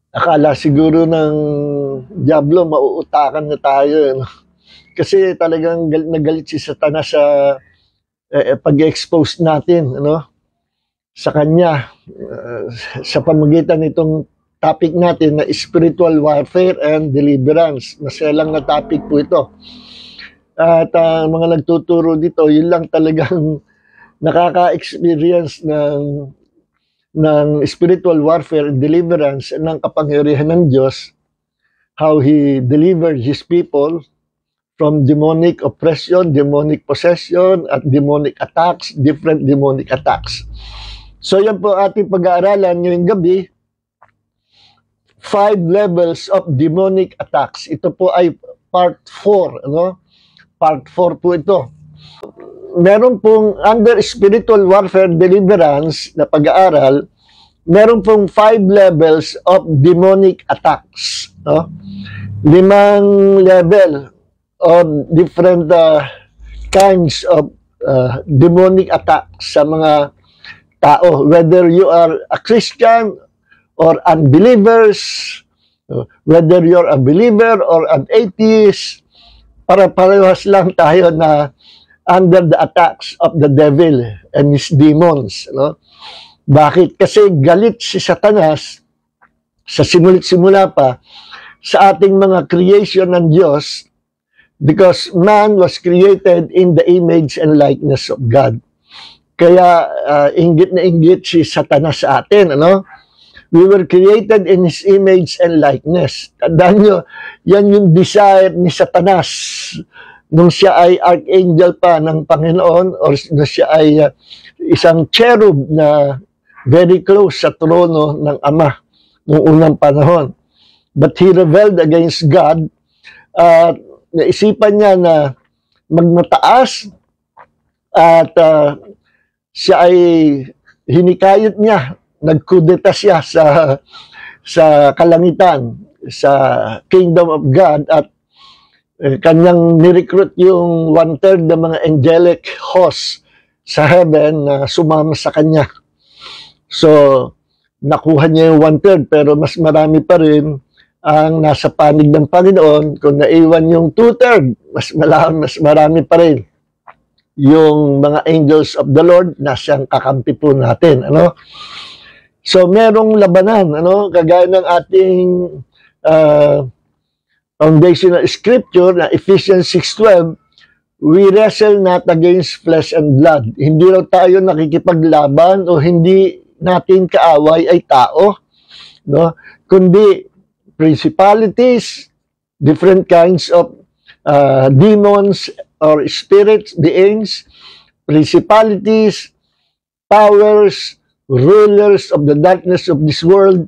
Akala siguro ng Diablo mauutakan na tayo, no? Kasi talagang galit na galit si Satanas sa pag-expose natin, ano, sa kanya sa pamagitan nitong topic natin na spiritual warfare and deliverance. Maselang na topic po ito. At mga nagtuturo dito, yun lang talagang nakaka-experience ng spiritual warfare and deliverance ng kapangyarihan ng Diyos, how He delivered His people from demonic oppression, demonic possession, at demonic attacks, different demonic attacks. So yan po ating pag-aaralan ngayong gabi, 5 levels of demonic attacks. Ito po ay part 4, ano? Part 4 po ito. Meron pong under spiritual warfare deliverance na pag-aaral, meron pong 5 levels of demonic attacks, no? 5 level of different kinds of demonic attacks sa mga tao, whether you are a Christian or unbelievers, whether you're a believer or an atheist, para-parehas lang tayo na under the attacks of the devil and his demons, no? Bakit? Kasi galit si Satanas sa simulit-simula pa sa ating mga creation ng Diyos, because man was created in the image and likeness of God. Kaya inggit na inggit si Satanas sa atin, ano? We were created in His image and likeness. Tandaan nyo, yan yung desire ni Satanas nung siya ay archangel pa ng Panginoon, or nung siya ay isang cherub na very close sa trono ng Ama noong unang panahon. But he rebelled against God at naisipan niya na magmataas at siya ay hinikayat niya, nagkudeta siya sa kalangitan, sa kingdom of God, at kanyang nirecruit yung 1/3 ng mga angelic hosts sa heaven na sumama sa kanya. So, nakuha niya yung 1/3, pero mas marami pa rin ang nasa panig ng Panginoon. Kung naiwan yung 2/3, mas marami pa rin yung mga angels of the Lord na siyang kakampi po natin, ano? So, merong labanan, ano? Kagaya ng ating foundational scripture na Ephesians 6:12, we wrestle not against flesh and blood. Hindi raw tayo nakikipaglaban o hindi natin kaaway ay tao, no? Kundi principalities, different kinds of demons or spirits, beings, principalities, powers, rulers of the darkness of this world,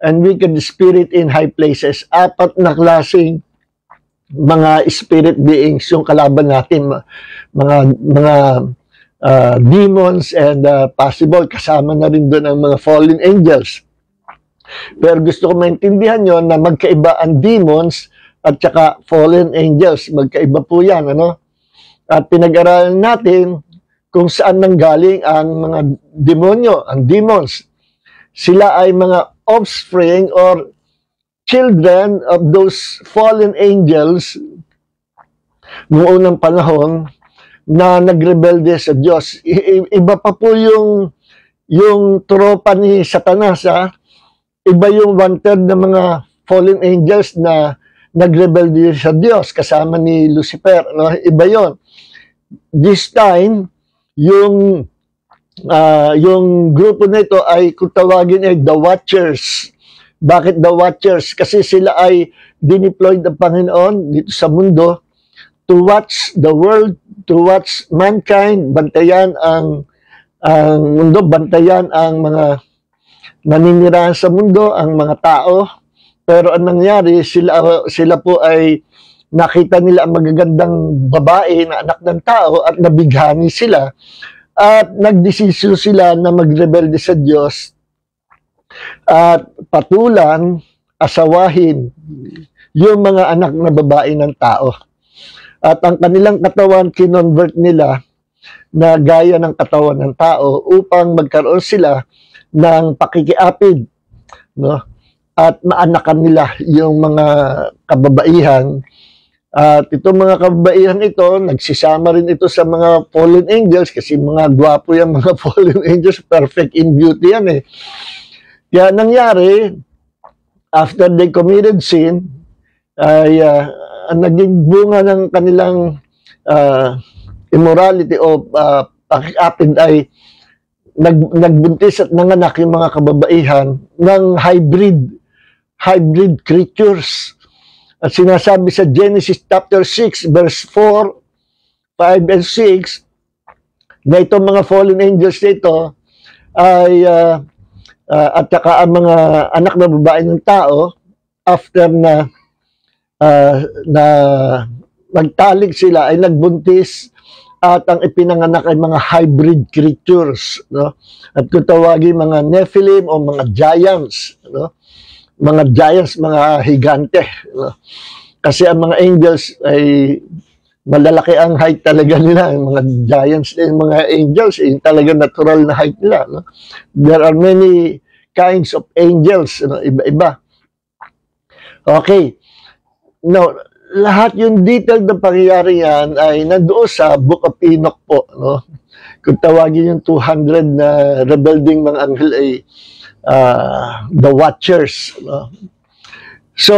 and wicked spirit in high places. 4 na klaseng mga spirit beings yung kalaban natin, mga demons, and possible kasama na rin doon ang mga fallen angels. Pero gusto ko maintindihan nyo na magkaiba ang demons at saka fallen angels. Magkaiba po yan, ano? At pinag-aralan natin kung saan nanggaling ang mga demonyo, ang demons. Sila ay mga offspring or children of those fallen angels noong unang panahon na nagrebelde sa Diyos. Iba pa po yung tropa ni Satanas, ha? Iba yung 1/3 ng mga fallen angels na nagrebelde sa Diyos kasama ni Lucifer, no? Iba yon. This time, yung grupo na ito ay kung tawagin ay the Watchers. Bakit the Watchers? Kasi sila ay dineploy ng Panginoon dito sa mundo to watch the world, to watch mankind, bantayan ang mundo, bantayan ang mga naninirahan sa mundo, ang mga tao. Pero ang nangyari, sila po ay nakita nila ang magagandang babae na anak ng tao at nabighani sila at nagdesisyon sila na magrebelde sa Diyos at patulan, asawahin yung mga anak na babae ng tao. At ang kanilang katawan kinonvert nila na gaya ng katawan ng tao upang magkaroon sila ng pakikiapid, no? at maanakan nila yung mga kababaihan. At itong mga kababaihan ito, nagsisama rin ito sa mga fallen angels kasi mga gwapo yung mga fallen angels, perfect in beauty yan eh. Kaya nangyari, after they committed sin, ay ang naging bunga ng kanilang immorality o pakikapid ay nagbuntis at nanganak yung mga kababaihan ng hybrid creatures. At sinasabi sa Genesis chapter 6 verse 4, 5 and 6 na itong mga fallen angels nito ay at saka ang mga anak na babae ng tao after na nagtalig sila ay nagbuntis at ang ipinanganak ay mga hybrid creatures, no? At kung tawagin mga Nephilim o mga giants, no? Mga giants, mga higante, no? Kasi ang mga angels ay malalaki ang height talaga nila, yung mga giants din, mga angels, yung talaga natural na height nila, no? There are many kinds of angels, no? Iba-iba. Okay. Now, lahat yung detailed na pangyayari yan ay nandoon sa Book of Enoch po, no? Kung tawagin yung 200 na rebuilding mga anghel ay the watchers, no? So,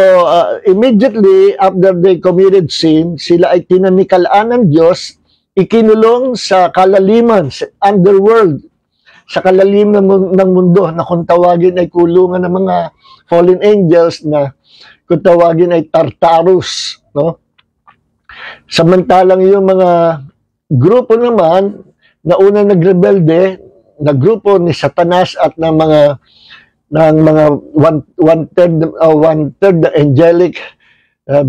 immediately after they committed sin, sila ay tinanikalaan ng Diyos, ikinulong sa kalaliman, sa underworld, sa kalaliman ng mundo, na kung tawagin ay kulungan ng mga fallen angels na kung tawagin ay Tartarus, no? Samantalang yung mga grupo naman na unang nagrebelde, na grupo ni Satanas at ng mga one-third na angelic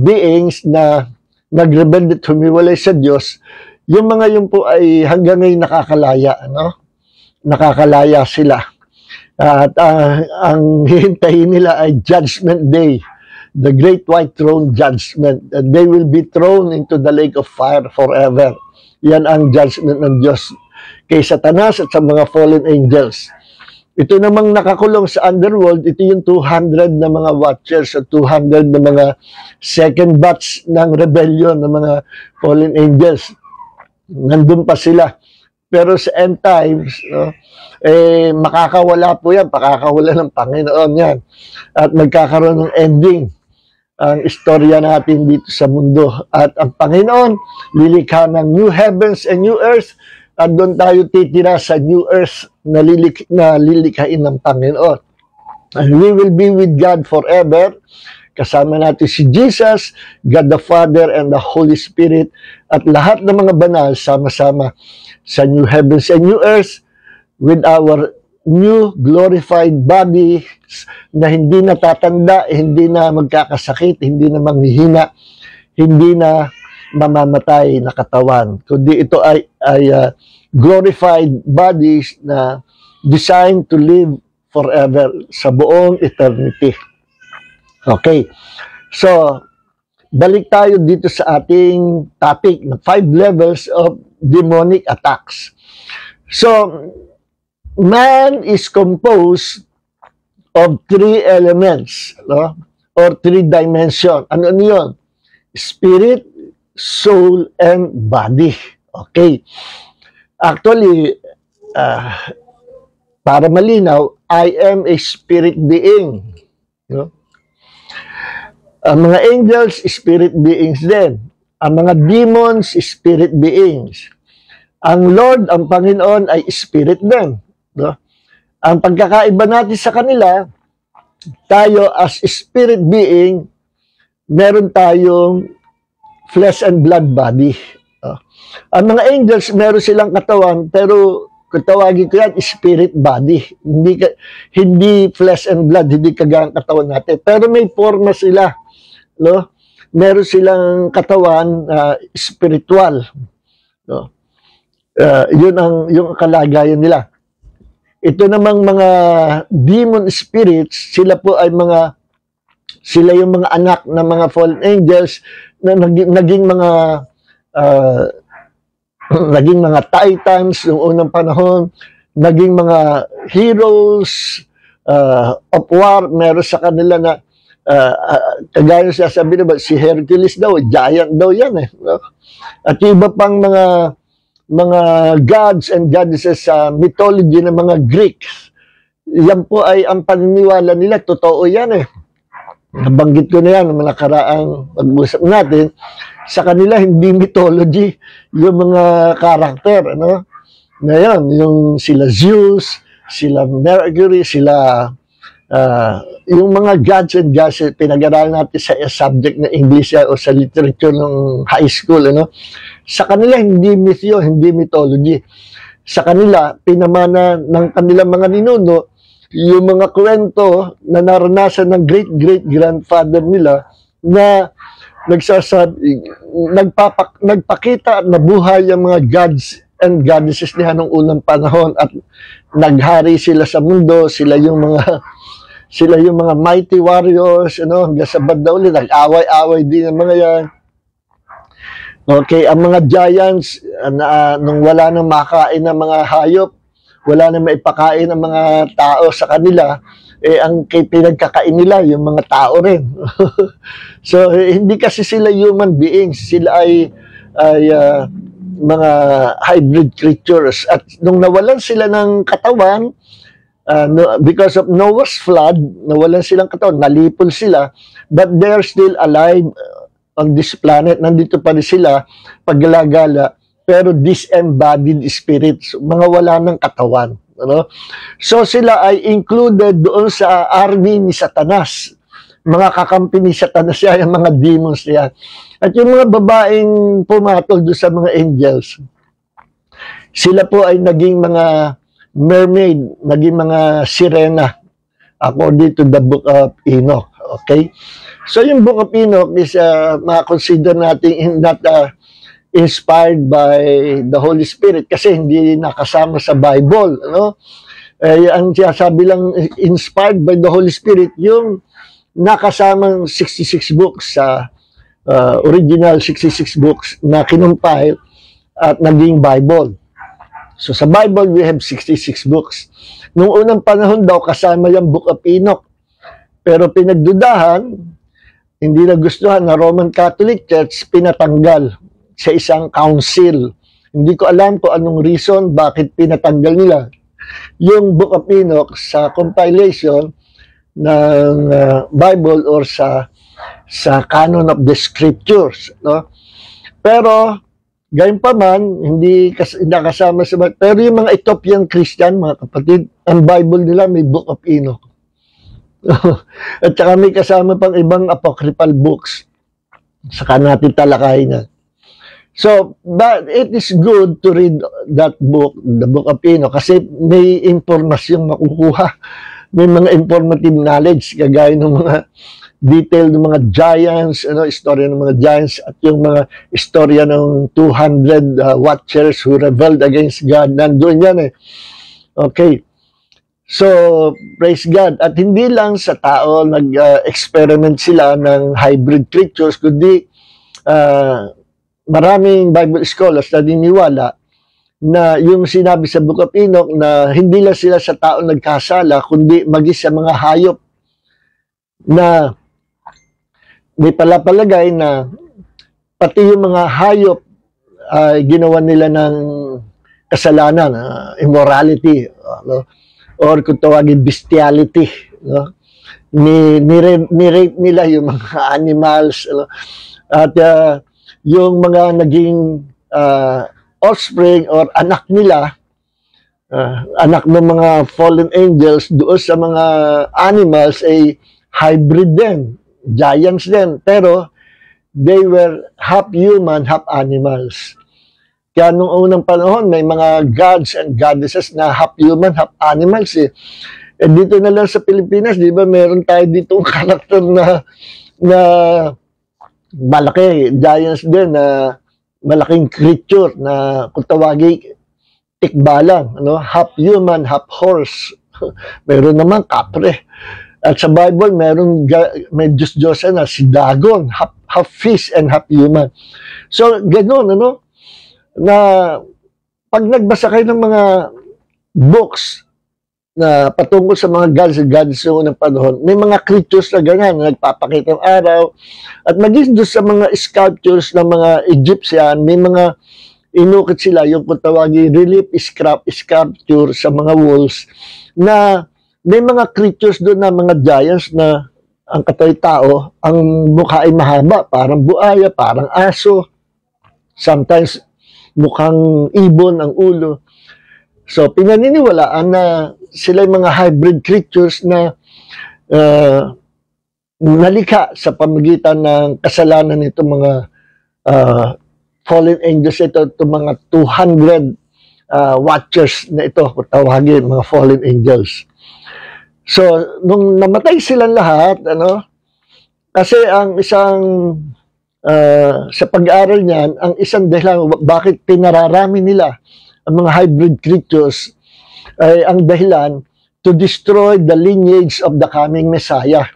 beings na nagrebelde at humiwalay sa Diyos, yung mga yun po ay hanggang ngayon nakakalaya, no? Nakakalaya sila. At ang hihintayin nila ay Judgment Day, the great white throne judgment. And they will be thrown into the lake of fire forever. Yan ang judgment ng Diyos kay Satanas at sa mga fallen angels. Ito namang nakakulong sa underworld, ito yung 200 na mga watchers at 200 na mga second batch ng rebellion ng mga fallen angels. Nandun pa sila. Pero sa end times, no, makakawala po yan, pakakawala ng Panginoon yan. At magkakaroon ng ending ang istorya natin dito sa mundo. At ang Panginoon, lilikha ng new heavens and new earth, at doon tayo titira sa new earth na lilikhain ng Panginoon. And we will be with God forever. Kasama natin si Jesus, God the Father, and the Holy Spirit, at lahat ng mga banal sama-sama sa new heavens and new earth with our new glorified body na hindi natatanda, hindi na magkakasakit, hindi na manghihina, hindi na mamamatay na katawan. Kundi ito ay glorified bodies na designed to live forever sa buong eternity. Okay. So, balik tayo dito sa ating topic na 5 levels of demonic attacks. So, man is composed of 3 elements, no? Or 3 dimensions. Ano yun? Spirit, soul, and body. Okay. Actually, para malinaw, I am a spirit being. No? Ang mga angels, spirit beings din. Ang mga demons, spirit beings. Ang Lord, ang Panginoon, ay spirit din. No? Ang pagkakaiba natin sa kanila, tayo as spirit being, meron tayong flesh and blood body. Ang mga angels, meron silang katawan, pero kung tawagin ko yan, spirit body. Hindi flesh and blood, hindi kagang katawan natin. Pero may forma sila. No? Meron silang katawan spiritual. No? Yung kalagayan nila. Ito namang mga demon spirits, sila yung mga anak ng mga fallen angels na naging mga titans noong unang panahon, naging mga heroes, of war, meron sa kanila na kagaya siya sabi naman, si Hercules daw, giant daw yan eh. No? At yung iba pang mga gods and goddesses sa mythology ng mga Greeks, yan po ay ang paniniwala nila, totoo yan eh. Nabanggit ko na yan ng mga nakaraang pag-usap natin, sa kanila hindi mythology yung mga karakter, ano? Ngayon, yung sila Zeus, sila Mercury, sila yung mga gods and goddesses, pinag-aralan natin sa subject na English o sa literature ng high school, ano? Sa kanila hindi myth yun, hindi mythology. Sa kanila, pinamana ng kanilang mga ninuno yung mga kwento na naranasan ng great-great-grandfather nila na nagpakita at nabuhay ang mga gods and goddesses niya nung unang panahon at naghari sila sa mundo, sila yung mga mighty warriors, ano, hanggang sa banda ulit, nag-away-away din ang mga yan. Okay, ang mga giants, nung wala nang makain ng mga hayop, wala nang maipakain ng mga tao sa kanila, ang pinagkakain nila, yung mga tao rin. So, hindi kasi sila human beings, sila ay mga hybrid creatures. At nung nawalan sila ng katawan, because of Noah's flood, nawalan silang katawan, nalipol sila, but they're still alive on this planet. Nandito pa rin sila, paggalagala, pero disembodied spirits, mga wala ng katawan. Ano? So sila ay included doon sa army ni Satanas. Mga kakampi ni Satanas yan, yung mga demons yan. At yung mga babaeng pumatol doon sa mga angels, sila po ay naging mga mermaid, naging mga sirena, according to the Book of Enoch. Okay? So yung Book of Enoch is ma-consider natin not inspired by the Holy Spirit kasi hindi nakasama sa Bible, ano? Ang sinasabi lang inspired by the Holy Spirit yung nakasamang 66 books sa original 66 books na kinumpile at naging Bible. So sa Bible we have 66 books. Nung unang panahon daw kasama yung Book of Enoch. Pero pinagdudahan, hindi nagustuhan na Roman Catholic Church, pinatanggal sa isang council. Hindi ko alam kung anong reason bakit pinatanggal nila yung Book of Enoch sa compilation ng Bible or sa canon of the scriptures, no? Pero gayon pa man, hindi nakasama sa Bible. Pero yung mga Ethiopian Christian, mga kapatid, ang Bible nila may Book of Enoch. At saka may kasama pang ibang apocryphal books. Saka natin talakayin na. So, but it is good to read that book, the Book of Enoch, kasi may impormasyong makukuha. May mga informative knowledge, kagaya ng mga detail ng mga giants, istorya ng mga giants, at yung mga istorya ng 200 watchers who rebelled against God. Nandun yan eh. Okay. So, praise God. At hindi lang sa tao nag-experiment sila ng hybrid creatures, kundi maraming Bible scholars na niniwala na yung sinabi sa Book of Enoch na hindi lang sila sa tao nagkasala, kundi maging sa mga hayop na may palapalagay na pati yung mga hayop ginawa nila ng kasalanan, immorality, or kung tawagin bestiality, no? Ni-rape nila yung mga animals, at yung mga naging offspring or anak nila, anak ng mga fallen angels doon sa mga animals ay hybrid din, giants din, pero they were half human, half animals. Kaya nung unang panahon, may mga gods and goddesses na half human, half animals eh. Eh dito na lang sa Pilipinas, di ba, meron tayo ditong karakter na malaki, giants din, na malaking creature na kung tawagin tikbalang, half human, half horse. Meron naman kapre. At sa Bible, may Diyos-Diyosa na si Dagon, half fish and half human. So, gano'n, na pag nagbasa kayo ng mga books na patungkol sa mga gods noong unang panahon, may mga creatures na ganyan na nagpapakita ng araw. At maging doon sa mga sculptures ng mga Egyptian, may mga inukit sila, yung kung tawagin relief sculpture sa mga walls, na may mga creatures doon na mga giants na ang katay-tao, ang mukha ay mahaba, parang buaya, parang aso. Sometimes, mukhang ibon ang ulo. So, pinaniniwalaan na sila yung mga hybrid creatures na nalikha sa pamagitan ng kasalanan nitong mga fallen angels ito, itong mga 200 watchers na ito, tawagin, mga fallen angels. So, nung namatay silang lahat, kasi ang isang, sa pag-aaral niyan, ang isang dahilan, bakit pinararami nila ang mga hybrid creatures, ay ang dahilan to destroy the lineage of the coming Messiah.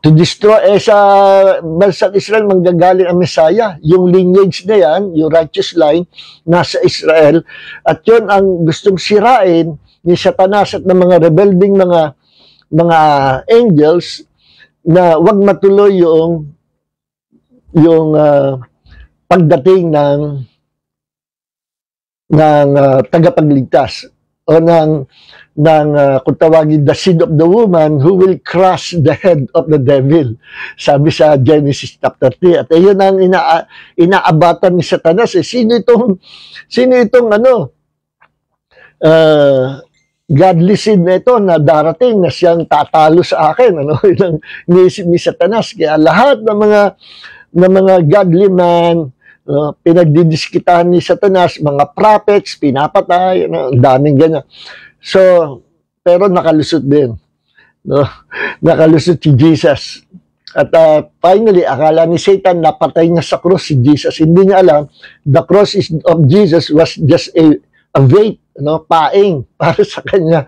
To destroy, sa bansang Israel, manggagaling ang Messiah. Yung lineage na yan, yung righteous line, nasa Israel. At yun ang gustong sirain ni Satanas at ng mga rebelding mga angels na wag matuloy yung pagdating ng tagapagligtas o kung tawagin the seed of the woman who will crush the head of the devil. Sabi sa Genesis chapter 3. At ayun ang inaabatan ni Satanas. Sino itong godly seed na ito na darating na siyang tatalo sa akin. Yung iniisip ni Satanas. Kaya lahat ng mga godly man, pinagdidiskitahan ni Satanas, mga prophets, pinapatay, ang daming ganyan. So, pero nakalusot din. Nakalusot si Jesus. At finally, akala ni Satan napatay niya sa cross si Jesus. Hindi niya alam, the cross of Jesus was just a weight, paing para sa kanya.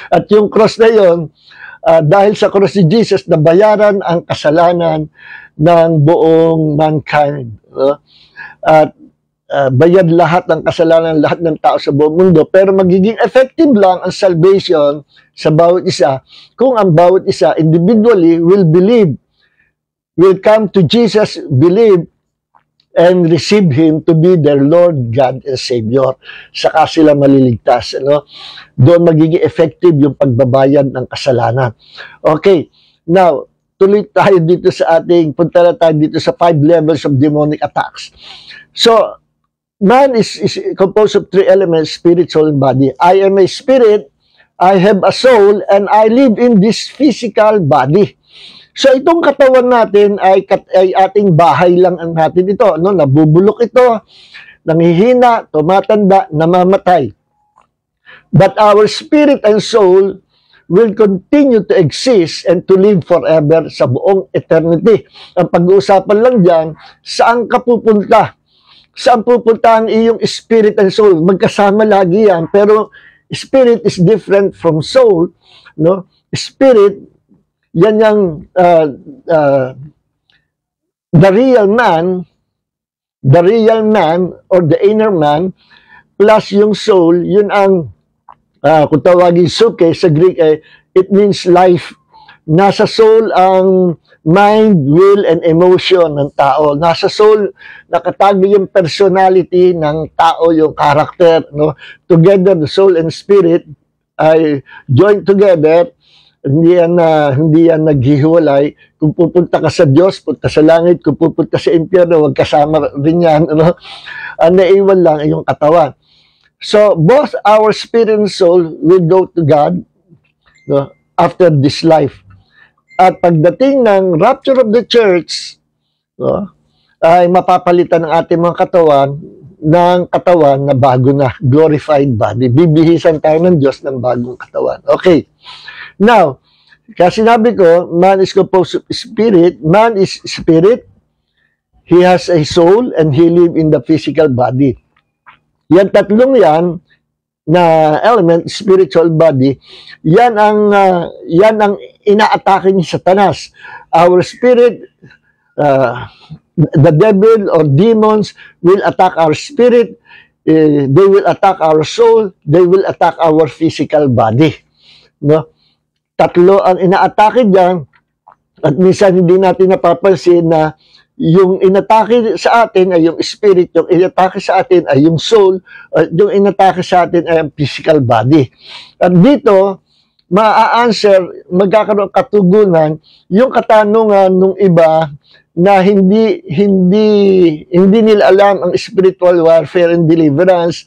At yung cross na yon, dahil sa cross ni Jesus, nabayaran ang kasalanan ng buong mankind. At bayad lahat ng kasalanan, lahat ng tao sa buong mundo, pero magiging effective lang ang salvation sa bawat isa kung ang bawat isa individually will believe, will come to Jesus, believe, and receive Him to be their Lord, God, and Savior. Saka sila maliligtas. Doon magiging effective yung pagbabayad ng kasalanan. Okay, now, tuloy tayo dito sa punta na tayo dito sa 5 levels of demonic attacks. So, man is composed of 3 elements, spirit, soul, and body. I am a spirit, I have a soul, and I live in this physical body. So, itong katawan natin ay ating bahay lang ang natin ito. Nabubulok ito, nanghihina, tumatanda, namamatay. But our spirit and soul will continue to exist and to live forever sa buong eternity. Ang pag-uusapan lang dyan, saan ka pupunta? Saan pupunta ang iyong spirit and soul? Magkasama lagi yan, pero spirit is different from soul. Spirit, yan yung the real man or the inner man, plus yung soul, yun ang kung tawagin suke sa Greek, it means life. Nasa soul ang mind, will, and emotion ng tao. Nasa soul, nakatago yung personality ng tao, yung character. Together, the soul and spirit ay joined together. Hindi yan naghihiwalay. Kung pupunta ka sa Diyos, punta sa langit. Kung pupunta sa impyerno, huwag kasama rin yan. Ang naiwan lang ay yung katawan. So, both our spirit and soul will go to God after this life. At pagdating ng rapture of the church, ay mapapalitan ng ating mga katawan ng katawan na bago na, glorified body. Bibihisan tayo ng Diyos ng bagong katawan. Okay. Now, kasi sinabi ko, man is composed of spirit. Man is spirit. He has a soul and he lives in the physical body. Yan tatlong yan na element, spiritual body, yan ang inaatake ni Satanas. Our spirit, the devil or demons will attack our spirit, They will attack our soul, they will attack our physical body. No? Tatlo ang inaatake diyan, at minsan hindi natin napapansin na yung inatake sa atin ay yung spirit, yung inatake sa atin ay yung soul, at yung inatake sa atin ay ang physical body. At dito, maa-answer, magkakaroon katugunan yung katanungan ng iba na hindi nila alam ang spiritual warfare and deliverance,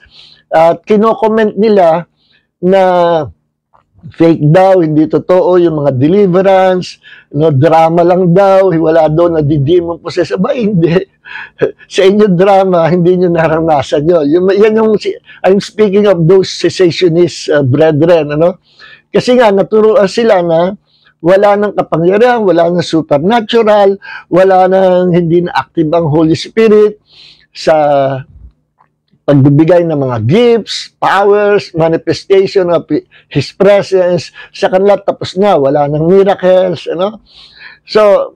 at kino-comment nila na fake daw, hindi totoo yung mga deliverance, no, drama lang daw, wala daw na demon possessed. Aba, hindi. Sa inyo drama, hindi nyo naranasan yun. Yan yung, I'm speaking of those cessationist brethren, ano? Kasi nga, naturuan sila na wala nang kapangyarihan, wala nang supernatural, wala nang hindi na active ang Holy Spirit sa pagbibigay ng mga gifts, powers, manifestation of His presence sa kanila, tapos na, wala nang miracles, ano? So,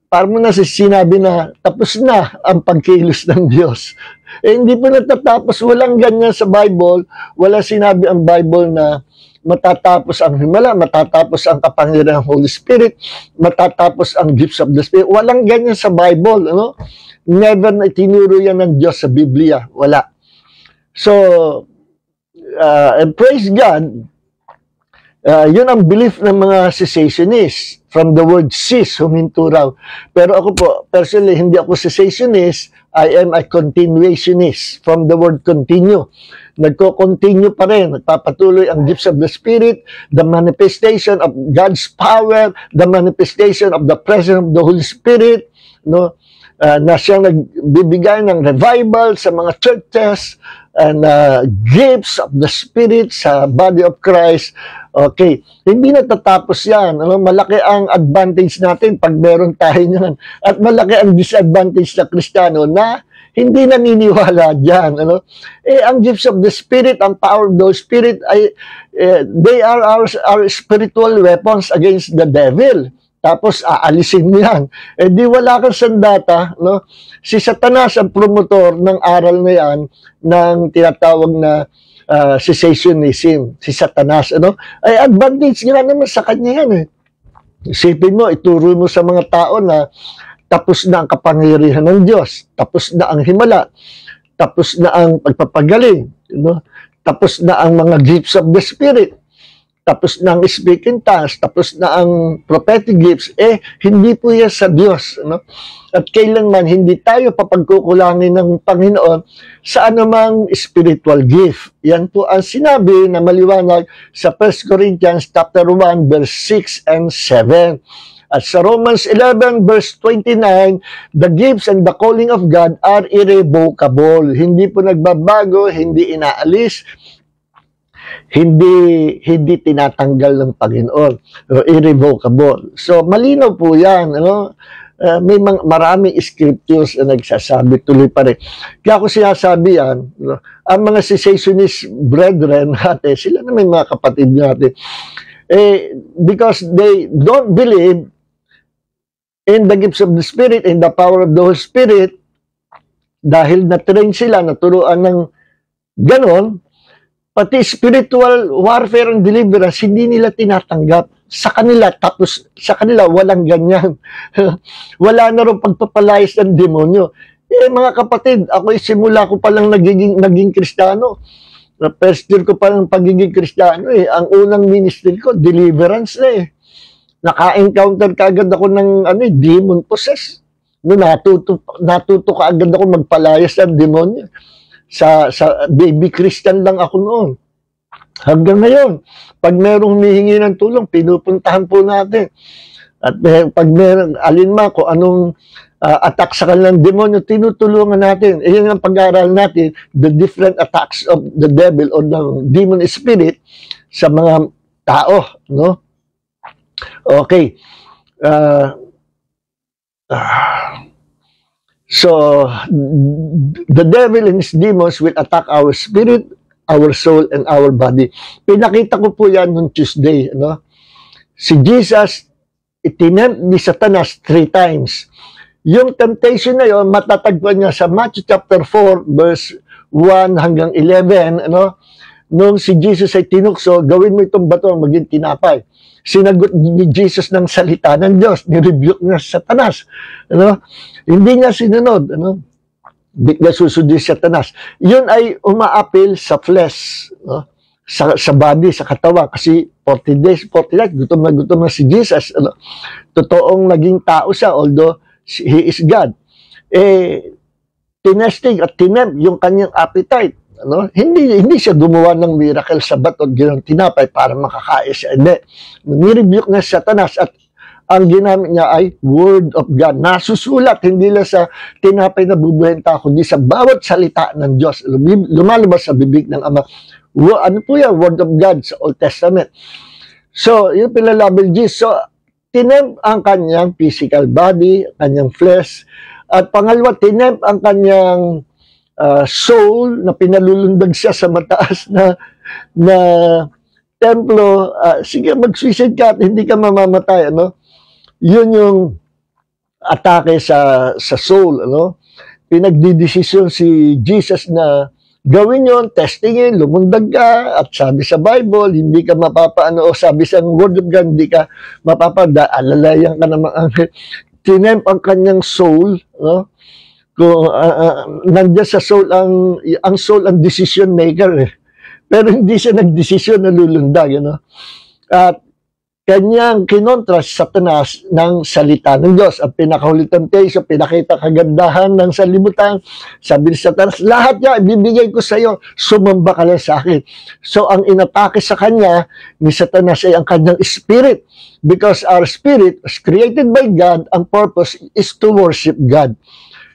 parang mo na sinabi na tapos na ang pagkilos ng Diyos. Hindi po natatapos, walang ganyan sa Bible, wala sinabi ang Bible na matatapos ang himala, matatapos ang kapangyarihan ng Holy Spirit, matatapos ang gifts of the Spirit. Walang ganyan sa Bible, ano? Never na itinuro yan ng Diyos sa Biblia, wala. So, and praise God, yun ang belief ng mga cessationists. From the word cease, huminto raw. Pero ako po, personally, hindi ako cessationist. I am a continuationist. From the word continue. Nagko-continue pa rin. Nagpapatuloy ang gifts of the Spirit, the manifestation of God's power, the manifestation of the presence of the Holy Spirit, no? Na siyang nagbibigay ng revival sa mga churches, and gifts of the Spirit sa body of Christ. Okay, hindi natatapos yan. Ano? Malaki ang advantage natin pag meron tayo niyan. At malaki ang disadvantage na Kristiyano na hindi naniniwala dyan. Ano? Ang gifts of the Spirit, ang power of the Spirit, they are our spiritual weapons against the devil. Tapos aalisin mo yan. Di wala kang sandata, no? Si Satanas ang promotor ng aral na yan ng tinatawag na cessationism. Si Satanas, ano? Ay advantage nga naman sa kanya yan, eh. Isipin mo, ituro mo sa mga tao na tapos na ang kapangyarihan ng Diyos, tapos na ang himala, tapos na ang pagpapagaling, no? Tapos na ang mga gifts of the Spirit, tapos na ang speaking tongues, tapos na ang prophetic gifts, hindi po yan sa Diyos. No? At kailanman hindi tayo papagkukulangin ng Panginoon sa anumang spiritual gift. Yan po ang sinabi na maliwanag sa 1 Corinthians chapter 1, verse 6 and 7. At sa Romans 11, verse 29, the gifts and the calling of God are irrevocable. Hindi po nagbabago, hindi inaalis, hindi tinatanggal ng Panginoon, irrevocable. So malinaw po 'yan, ano? May maraming scriptures na nagsasabi, tuloy pa rin. Kaya ako sinasabi yan, no? Ang mga cessationist brethren natin, sila na may mga kapatid natin, because they don't believe in the gifts of the Spirit, in the power of the Holy Spirit, dahil na-train sila, naturuan ng ganon, pati spiritual warfare and deliverance, hindi nila tinatanggap. Sa kanila, tapos sa kanila, walang ganyan. Wala na rin pagpapalayas ng demonyo. Mga kapatid, ako simula ko palang naging Kristiyano. First year ko palang pagiging Kristiyano, ang unang ministry ko, deliverance na eh. Naka-encounter kaagad ako ng demon possessed. No, natuto kaagad ako magpalayas ng demonyo. Sa baby Christian lang ako noon. Hanggang ngayon, pag merong humihingi ng tulong, pinupuntahan po natin. At pag meron, alinman kung anong attack sa kanilang demonyo, tinutulungan natin. Yan ang pag-aaral natin, the different attacks of the devil or the demon spirit sa mga tao. No? Okay. So, the devil and his demons will attack our spirit, our soul, and our body. Pinakita ko po yan noong Tuesday. No? Si Jesus, itinent ni Satanas 3 times. Yung temptation na yun, matatagpuan niya sa Matthew chapter 4, verse 1 hanggang 11, ano, nung si Jesus ay tinukso, gawin mo itong bato maging tinapay. Sinagot ni Jesus ng salita ng Diyos, ni-rebuke niya sa Satanas. Ano? Hindi niya sinunod. Ano? Bigla susundin si Satanas. Yun ay umaapil sa flesh, no? Sa body, sa katawan. Kasi 40 days, 40 nights, gutom na si Jesus. Ano? Totoong naging tao siya, although he is God. Tinesting at tinempt yung kanyang appetite. Ano? Hindi siya gumawa ng miracle sa bato at ginawang tinapay para makakain siya. Hindi. Nirebuke na si Satanas at ang ginamit niya ay Word of God. Nasusulat, hindi lang sa tinapay na bubuhayin tao, kundi sa bawat salita ng Diyos. Lumalabas sa bibig ng Ama. Ano po yan? Word of God sa Old Testament. So, yung pinalabel Jesus. So, tinempt ang kanyang physical body, kanyang flesh. At pangalawa, tinempt ang kanyang soul na pinalulundag siya sa mataas na templo. Sige, mag-suicide ka at hindi ka mamamatay. Ano? Yun yung atake sa soul. Ano? Pinagdidesisyon si Jesus na gawin yun, testingin, lumundag ka, at sabi sa Bible, hindi ka mapapaano, o sabi sa Word of God, hindi ka alalayan ka naman. Tinempt ang kanyang soul, no? Kung nandiyan sa soul ang soul ang decision maker pero hindi siya nagdesisyon na lulundag, at kanyang kinontra sa Satanas ng salita ng Diyos. Ang pinakahuli temptation, pinakita kagandahan ng sanlibutan, sabi ni Satanas, lahat niya ibibigay ko sa iyo, sumamba ka lang sa akin. So ang inatake sa kanya ni Satanas ay ang kanyang spirit, because our spirit was created by God, ang purpose is to worship God.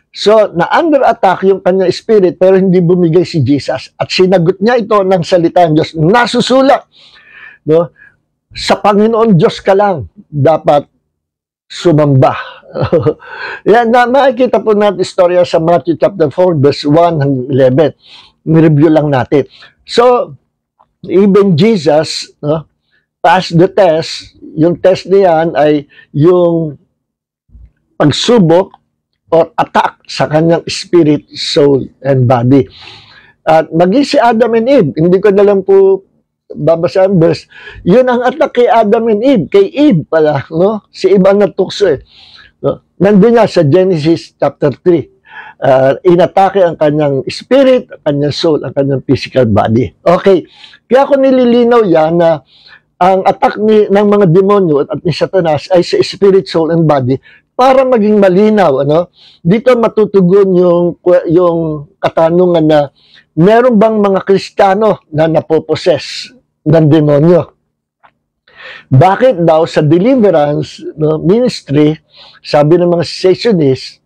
So, na-under attack yung kanyang spirit pero hindi bumigay si Jesus. At sinagot niya ito ng salita ng Diyos. Nasusulat. No? Sa Panginoon Diyos ka lang dapat sumamba. Yan, makikita po natin istorya sa Matthew chapter 4, verse 1 hanggang 11. Ni-review lang natin. So, even Jesus, no, passed the test. Yung test niyan ay yung pagsubok or attack sa kanyang spirit, soul, and body. At maging si Adam and Eve, hindi ko na lang po babasahin verse, yun ang attack kay Adam and Eve, kay Eve pala, no? Si Eve ang natukso no? Nandun nga sa Genesis chapter 3. Inatake ang kanyang spirit, ang kanyang soul, ang kanyang physical body. Okay, kaya ako nililinaw yan na ang attack ng mga demonyo at ni Satanas ay sa spirit, soul, and body, para maging malinaw, ano? Dito matutugon yung katanungan na meron bang mga Kristiyano na napoposes ng demonyo? Bakit daw sa deliverance ministry, sabi ng mga cessationists,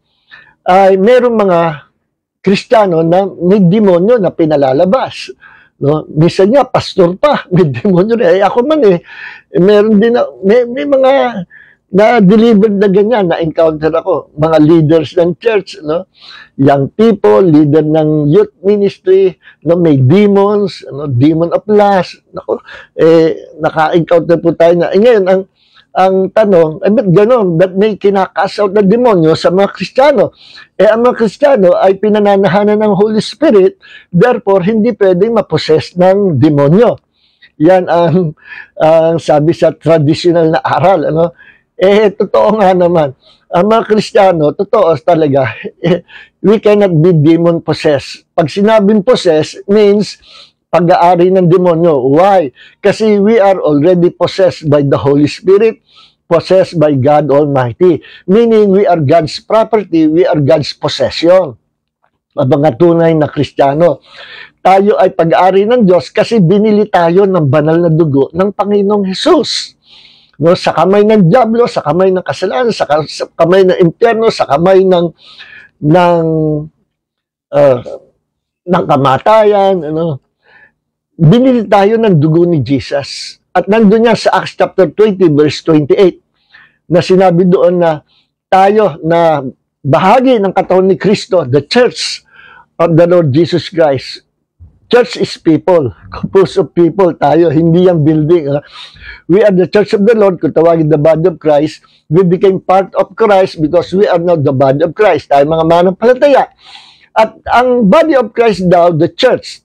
ay meron mga Kristiyano na may demonyo na pinalalabas? No? Minsan nga, pastor pa, may demonyo na. Ako man meron din may mga na-delivered na ganyan, na-encounter ako. Mga leaders ng church, no? Young people, leader ng youth ministry, no? May demons, demon of lust. Nako, naka-encounter po tayo na. Ngayon, ang tanong, ba't gano'n? Ba't may kinakasaw na demonyo sa mga Kristiyano? Ang mga Kristiyano ay pinananahanan ng Holy Spirit, therefore, hindi pwedeng mapossess ng demonyo. Yan ang sabi sa traditional na aral, ano? Totoo nga naman. Ang mga Kristiyano, totoo talaga, we cannot be demon-possessed. Pag sinabing possess, means pag-aari ng demonyo. Why? Kasi we are already possessed by the Holy Spirit, possessed by God Almighty. Meaning, we are God's property, we are God's possession. Mga tunay na Kristiyano. Tayo ay pag-aari ng Diyos kasi binili tayo ng banal na dugo ng Panginoong Hesus. No, sa kamay ng diablo, sa kamay ng kasalanan, sa kamay ng impyerno, sa kamay ng kamatayan, binili tayo ng dugo ni Jesus. At nandun niya sa Acts chapter 20 verse 28 na sinabi doon na tayo na bahagi ng katawan ni Kristo, the church of the Lord Jesus Christ. Church is people, composed of people tayo, hindi yung building. We are the church of the Lord, kung tawagin the body of Christ. We became part of Christ because we are now the body of Christ. Tayo mga manampalataya. At ang body of Christ daw, the church,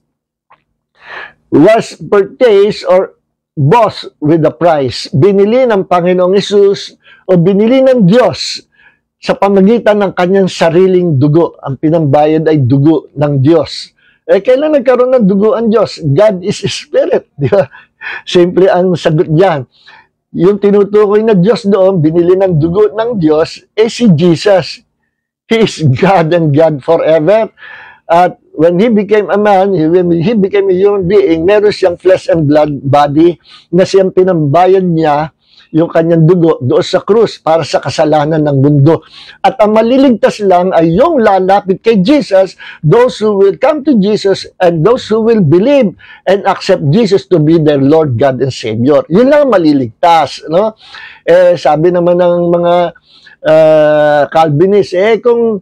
was purchased or bought with a price. Binili ng Panginoong Hesus o binili ng Diyos sa pamagitan ng kanyang sariling dugo. Ang pinambayad ay dugo ng Diyos. Kailan nagkaroon ng dugo ang Diyos? God is Spirit. Di ba? Simple ang sagot diyan. Yung tinutukoy na Diyos doon, binili ng dugo ng Diyos, si Jesus. He is God and God forever. At when He became a man, when He became a human being, meron siyang flesh and blood body na siyang pinambayad niya yung kanyang dugo doon sa krus para sa kasalanan ng mundo. At ang maliligtas lang ay yung lalapit kay Jesus, those who will come to Jesus and those who will believe and accept Jesus to be their Lord, God, and Savior. Yun lang maliligtas. No? Sabi naman ng mga Calvinist, kung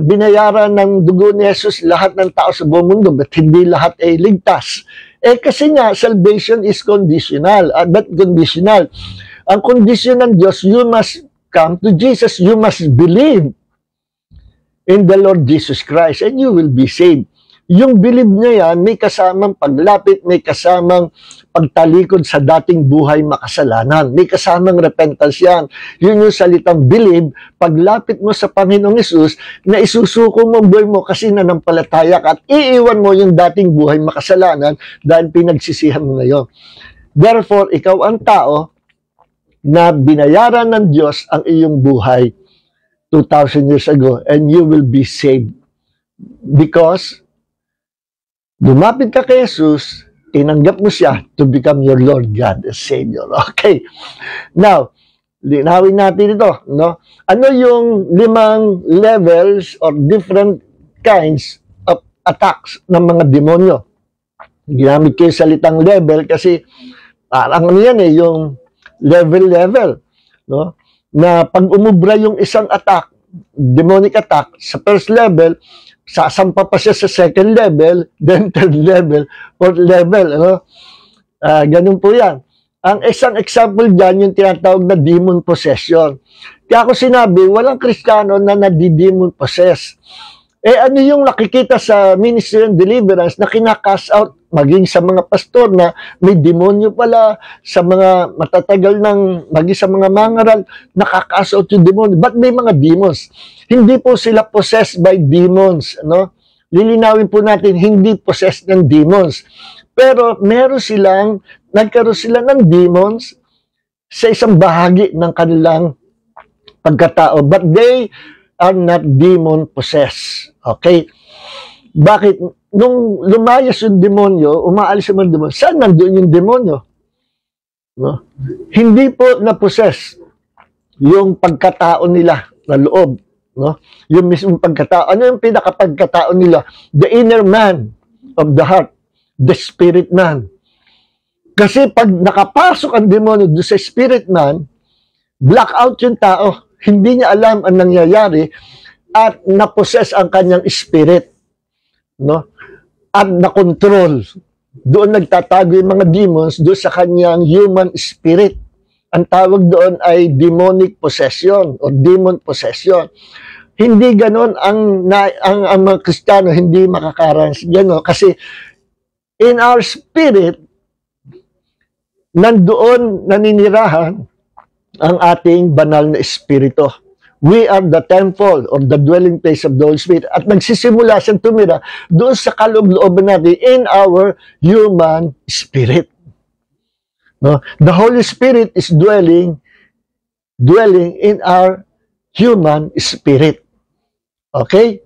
binayaran ng dugo ni Jesus lahat ng tao sa buong mundo, but hindi lahat ay ligtas. Kasi nga, salvation is conditional. But conditional. Ang kondisyon ng Diyos, you must come to Jesus. You must believe in the Lord Jesus Christ and you will be saved. Yung believe niya yan, may kasamang paglapit, may kasamang pagtalikod sa dating buhay makasalanan. May kasamang repentance yan. Yun yung salitang believe, paglapit mo sa Panginoong Hesus, na isusuko mo ang buhay mo kasi nanampalataya ka at iiwan mo yung dating buhay makasalanan dahil pinagsisihan mo na yun. Therefore, ikaw ang tao na binayaran ng Diyos ang iyong buhay 2,000 years ago and you will be saved. Because lumapit ka kay Jesus, tinanggap mo siya to become your Lord God and Savior. Okay. Now, linawin natin ito. No? Ano yung 5 levels or different kinds of attacks ng mga demonyo? Ginamit ko yung salitang level kasi parang ano yan yung level. No? Na pag umubra yung isang attack, demonic attack, sa first level, sasampa pa siya sa second level, then third level, fourth level. Ano? Ganun po yan. Ang isang example dyan, yung tinatawag na demon possession. Kaya ako sinabi, walang Kristiyano na nadi-demon possess. Ano yung nakikita sa ministry and deliverance na kinakas out, maging sa mga pastor na may demonyo pala, sa mga matatagal ng, maging sa mga mangaral, nakakas out yung demonyo. But may mga demons. Hindi po sila possessed by demons. No? Lilinawin po natin, hindi possessed ng demons. Pero meron silang, nagkaroon sila ng demons sa isang bahagi ng kanilang pagkatao. But they are not demon possessed. Okay? Bakit? Nung lumayas yung demonyo, umaalis yung demonyo, saan nandun yung demonyo? No? Hindi po na-possess yung pagkatao nila na loob. No? Yung mismong pagkatao. Ano yung pinakapagkatao nila? The inner man of the heart. The spirit man. Kasi pag nakapasok ang demonyo doon sa spirit man, black out yung tao. Hindi niya alam ang nangyayari at na-possess ang kanyang spirit. No? At na-control. Doon nagtatago yung mga demons doon sa kanyang human spirit. Ang tawag doon ay demonic possession or demon possession. Hindi ganon ang mga Kristiyano, hindi makakaranas gano'n. Kasi in our spirit, nandoon naninirahan ang ating banal na espiritu. We are the temple or the dwelling place of the Holy Spirit. At nagsisimula siyang tumira doon sa kaloob-looban natin in our human spirit. No? The Holy Spirit is dwelling in our human spirit. Okay?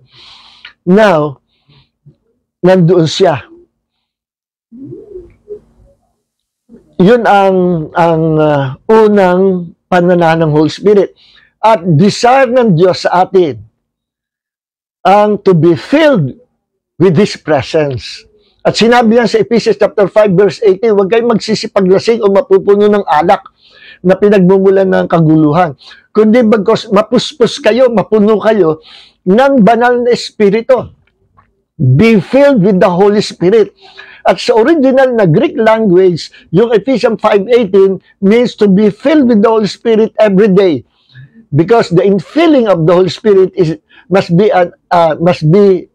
Now, nandoon siya. Yun ang unang pananahan ng Holy Spirit. At desire ng Diyos sa atin ang to be filled with His presence. At sinabi yan sa Ephesians chapter 5 verse 18, huwag kayong magsisipaglasing o mapupuno ng alak na pinagmumulan ng kaguluhan. Kundi bagkos mapuspos kayo, mapuno kayo ng banal na Espiritu. Be filled with the Holy Spirit. At sa original na Greek language, yung Ephesians 5:18 means to be filled with the Holy Spirit every day. Because the infilling of the Holy Spirit must be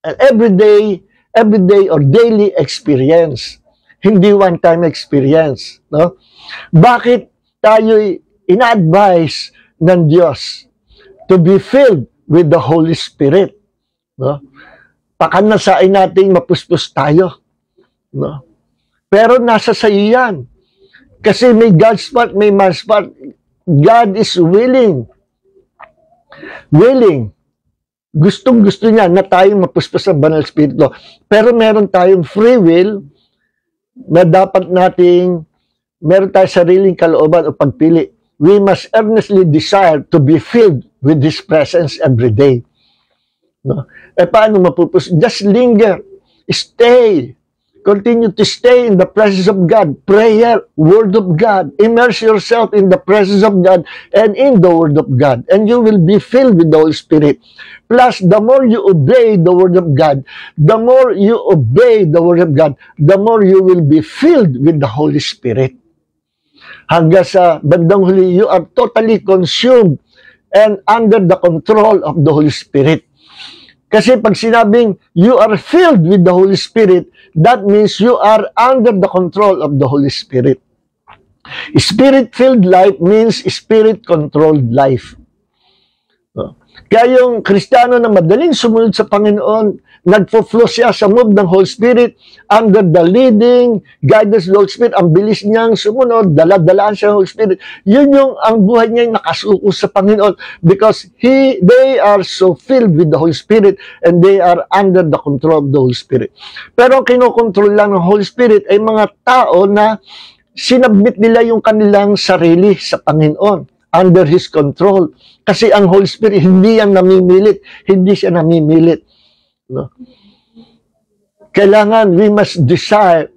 an everyday or daily experience. Hindi one-time experience. No? Bakit tayo ina-advise ng Diyos to be filled with the Holy Spirit? No? Pakanasain natin mapuspos tayo. No? Pero nasa sayo yan. Kasi may God's part, may man's part. God is willing. Gustong-gusto niya na tayong mapuspos ng Banal Espiritu. Pero meron tayong free will na dapat meron tayong sariling kalooban o pagpili. We must earnestly desire to be filled with His presence every day. No? Paano mapupus? Just linger. Stay. Continue to stay in the presence of God. Prayer, Word of God. Immerse yourself in the presence of God and in the Word of God. And you will be filled with the Holy Spirit. Plus, the more you obey the Word of God, the more you obey the Word of God, the more you will be filled with the Holy Spirit. Hanggang sa bandang huli, you are totally consumed and under the control of the Holy Spirit. Kasi pag sinabing you are filled with the Holy Spirit, that means you are under the control of the Holy Spirit. Spirit-filled life means Spirit-controlled life. Kaya yung Kristiyano na madaling sumunod sa Panginoon, nagpo-flow siya sa move ng Holy Spirit under the leading guidance of the Holy Spirit. Ang bilis niyang sumunod, dala-dalaan siya ng Holy Spirit. Yun yung ang buhay niya nakasuko sa Panginoon because they are so filled with the Holy Spirit and they are under the control of the Holy Spirit. Pero ang kinokontrol lang ng Holy Spirit ay mga tao na sinabmit nila yung kanilang sarili sa Panginoon under His control. Kasi ang Holy Spirit, hindi yan namimilit. Hindi siya namimilit. No? Kailangan, we must desire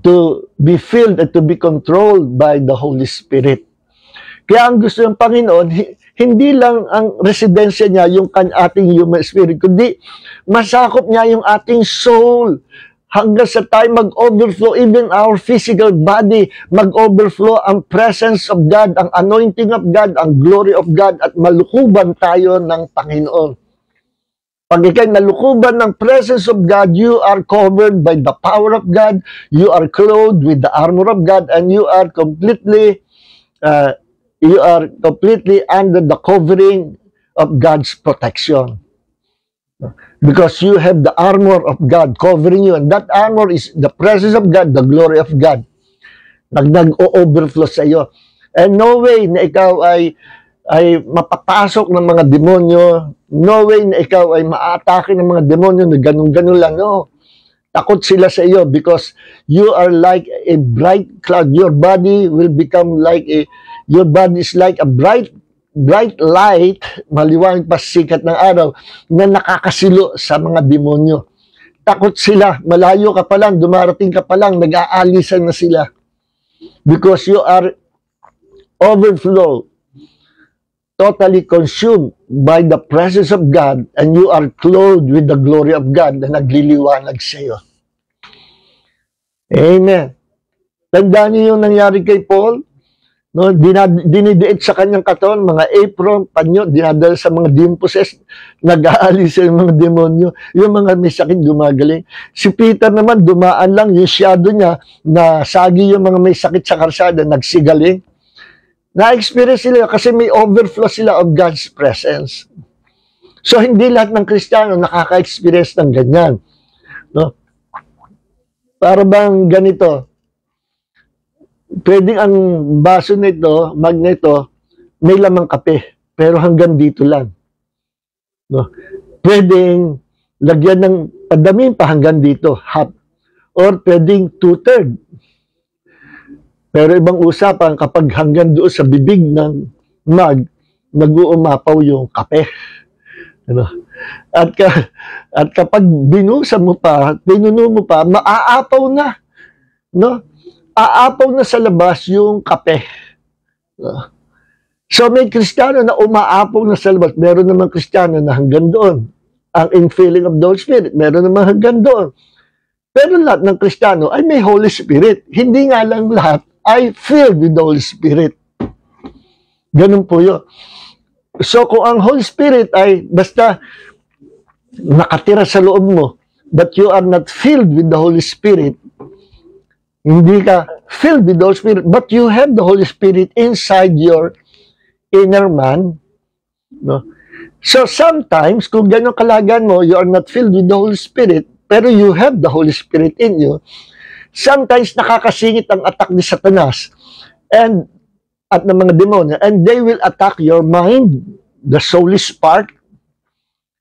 to be filled and to be controlled by the Holy Spirit. Kaya ang gusto ng Panginoon, hindi lang ang residensya niya yung ating human spirit, kundi masakop niya yung ating soul. Hanggang sa tayo mag-overflow, even our physical body, mag-overflow ang presence of God, ang anointing of God, ang glory of God, at malukuban tayo ng Panginoon. Pag ikay nalukuban ng presence of God, you are covered by the power of God, you are clothed with the armor of God, and you are completely under the covering of God's protection. Because you have the armor of God covering you, and that armor is the presence of God, the glory of God. Nag-o-overflow sa iyo. And no way na ikaw ay mapapasok ng mga demonyo. No way na ikaw ay maatake ng mga demonyo na ganun-ganun lang. No. Takot sila sa iyo because you are like a bright cloud. Your body will become like your body is like a bright light, maliwanag pa sikat ng araw, na nakakasilo sa mga demonyo. Takot sila, malayo ka pa lang, dumarating ka pa lang, nag-aalisan na sila. Because you are overflow, totally consumed by the presence of God, and you are clothed with the glory of God na nagliliwanag sa iyo. Amen. Tandaan niyo yung nangyari kay Paul? No, dinidiit sa kanyang katawan, mga apron, panyo, dinadala sa mga demon possessed, nag-aalis sa mga demonyo, yung mga may sakit gumagaling. Si Peter naman, dumaan lang, yung shadow niya, na sagi yung mga may sakit sa karsada, nagsigaling. Na-experience sila kasi may overflow sila of God's presence. So, hindi lahat ng Kristiyano nakaka-experience ng ganyan. No? Para bang ganito, pwedeng ang baso nito, mug nito, may lamang kape, pero hanggang dito lang. No? Pwedeng lagyan ng padamin pa hanggang dito, half. Or pwedeng 2/3. Pero ibang usapan, kapag hanggang doon sa bibig ng mug, nag-uumapaw yung kape. Ano? At kapag binusa mo pa, pinuno mo pa, maaapaw na. No? Aapaw na sa labas yung kape. So may Kristiyano na umaapaw na sa labas. Meron namang Kristiyano na hanggang doon. Ang infilling of the Holy Spirit, meron namang hanggang doon. Pero lahat ng Kristiyano ay may Holy Spirit. Hindi nga lang lahat ay filled with the Holy Spirit. Ganun po yun. So kung ang Holy Spirit ay basta nakatira sa loob mo, but you are not filled with the Holy Spirit, hindi ka filled with the Holy Spirit, but you have the Holy Spirit inside your inner man, no? So sometimes, kung gano'ng kalagayan mo, you are not filled with the Holy Spirit, pero you have the Holy Spirit in you, sometimes nakakasingit ang attack ni Satanas at ng mga demonyo, and they will attack your mind, the soulish part.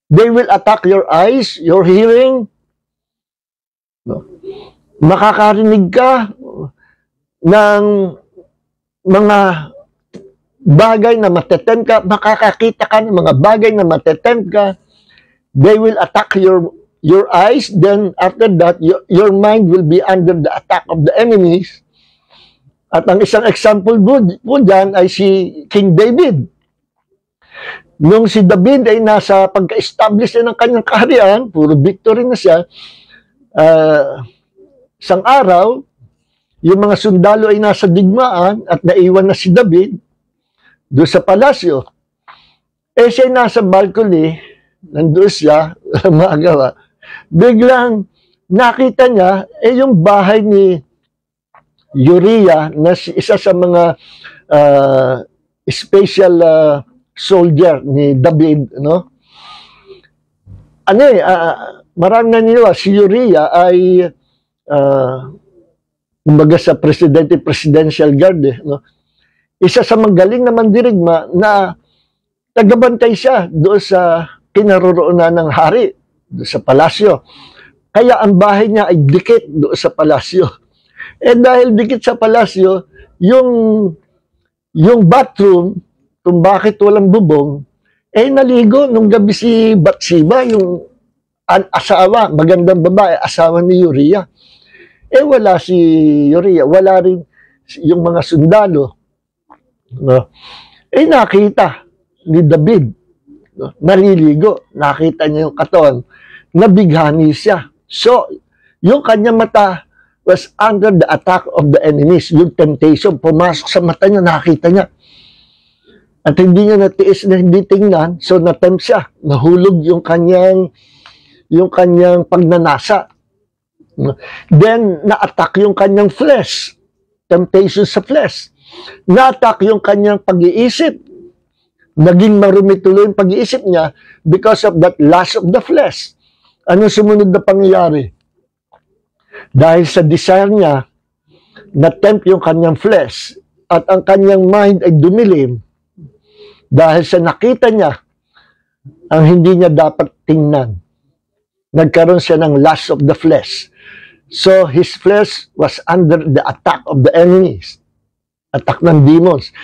They will attack your eyes, your hearing. No? Makakarinig ka ng mga bagay na matetempt ka, makakakita ka ng mga bagay na matetempt ka. They will attack your eyes, then after that, your mind will be under the attack of the enemies. At ang isang example po dyan ay si King David. Nung si David ay nasa pagka-establish na ng kanyang kaharian, puro victory na siya, isang araw, yung mga sundalo ay nasa digmaan at naiwan na si David doon sa palasyo. Siya ay nasa balcony, nandoon siya, magawa. Biglang nakita niya, yung bahay ni Uriah, na isa sa mga special soldier ni David, no? Maraming naniniwala, si Uriah ay kumbaga sa presidential guard, no? Isa sa magaling na mandirigma na tagabantay siya doon sa kinaroroonan ng hari, doon sa palasyo. Kaya ang bahay niya ay dikit doon sa palasyo. Dahil dikit sa palasyo, yung bathroom, kung bakit walang bubong, naligo nung gabi si Bathsheba, yung asawa, magandang babae, asawa ni Uriah. Wala si Uriah, wala rin yung mga sundalo. No? Nakita ni David, no? Naliligo, nakita niya yung katawan, nabighani siya. So, yung kanyang mata was under the attack of the enemies, yung temptation, pumasok sa mata niya, nakita niya. At hindi niya natiis na hindi tingnan, so natempt siya, nahulog yung kanyang pagnanasa. Then, na-attack yung kanyang flesh, temptation sa flesh. Na-attack yung kanyang pag-iisip. Naging marumi tuloy yung pag-iisip niya because of that lust of the flesh. Anong sumunod na pangyayari? Dahil sa desire niya, na-tempt yung kanyang flesh at ang kanyang mind ay dumilim dahil sa nakita niya ang hindi niya dapat tingnan. Nagkaroon siya ng lust of the flesh. So, his flesh was under the attack of the enemies. Attack ng demons.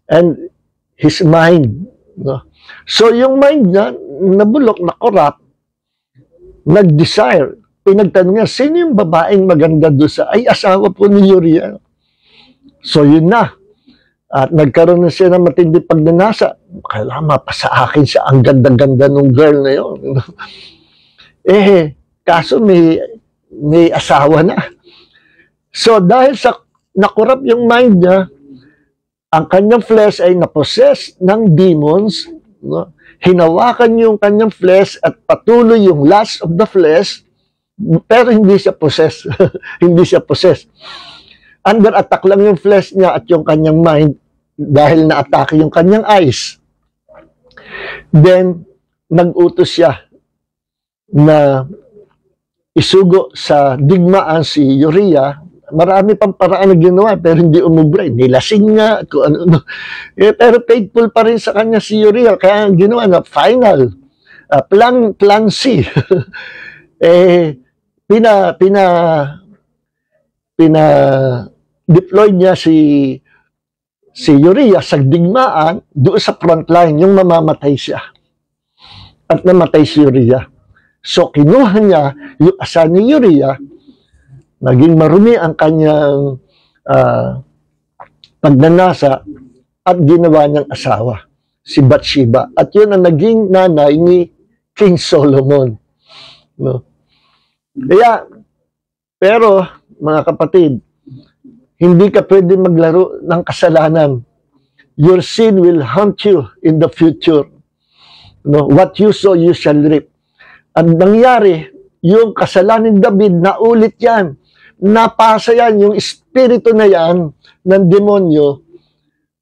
And his mind. No? So, yung mind niya, nabulok, na-corrupt, nag-desire. Pinagtanong niya, sino yung babaeng maganda doon sa, asawa po ni Uriah. So, yun na. At nagkaroon na siya ng matindi pagnanasa. Kailangan mapasa akin siya. Ang ganda-ganda ng girl na yun. Kaso may asawa na. So, dahil sa nakurap yung mind niya, ang kanyang flesh ay napossess ng demons, no? Hinawakan yung kanyang flesh at patuloy yung lust of the flesh, pero hindi siya possess. Hindi siya possess. Under attack lang yung flesh niya at yung kanyang mind dahil na-attack yung kanyang eyes. Then, nag-utos siya na isugo sa digmaan si Uriah. Marami pang paraan na ginawa pero hindi umubra. Nilasing nga, kung ano. Pero faithful pa rin sa kanya si Uriah. Kaya ang ginawa na final. Plan C. Deploy niya si Uriah sa digmaan doon sa front line, yung mamamatay siya. At namatay si Uriah. So, kinuha niya yung asa ni Uriah, naging marumi ang kanyang pagnanasa at ginawa niyang asawa, si Bathsheba. At yun ang naging nanay ni King Solomon. No? Kaya, pero, mga kapatid, hindi ka pwede maglaro ng kasalanan. Your sin will haunt you in the future. No? What you sow, you shall reap. Ang nangyari, yung kasalanan ni David, naulit yan. Napasa yan, yung espiritu na yan ng demonyo,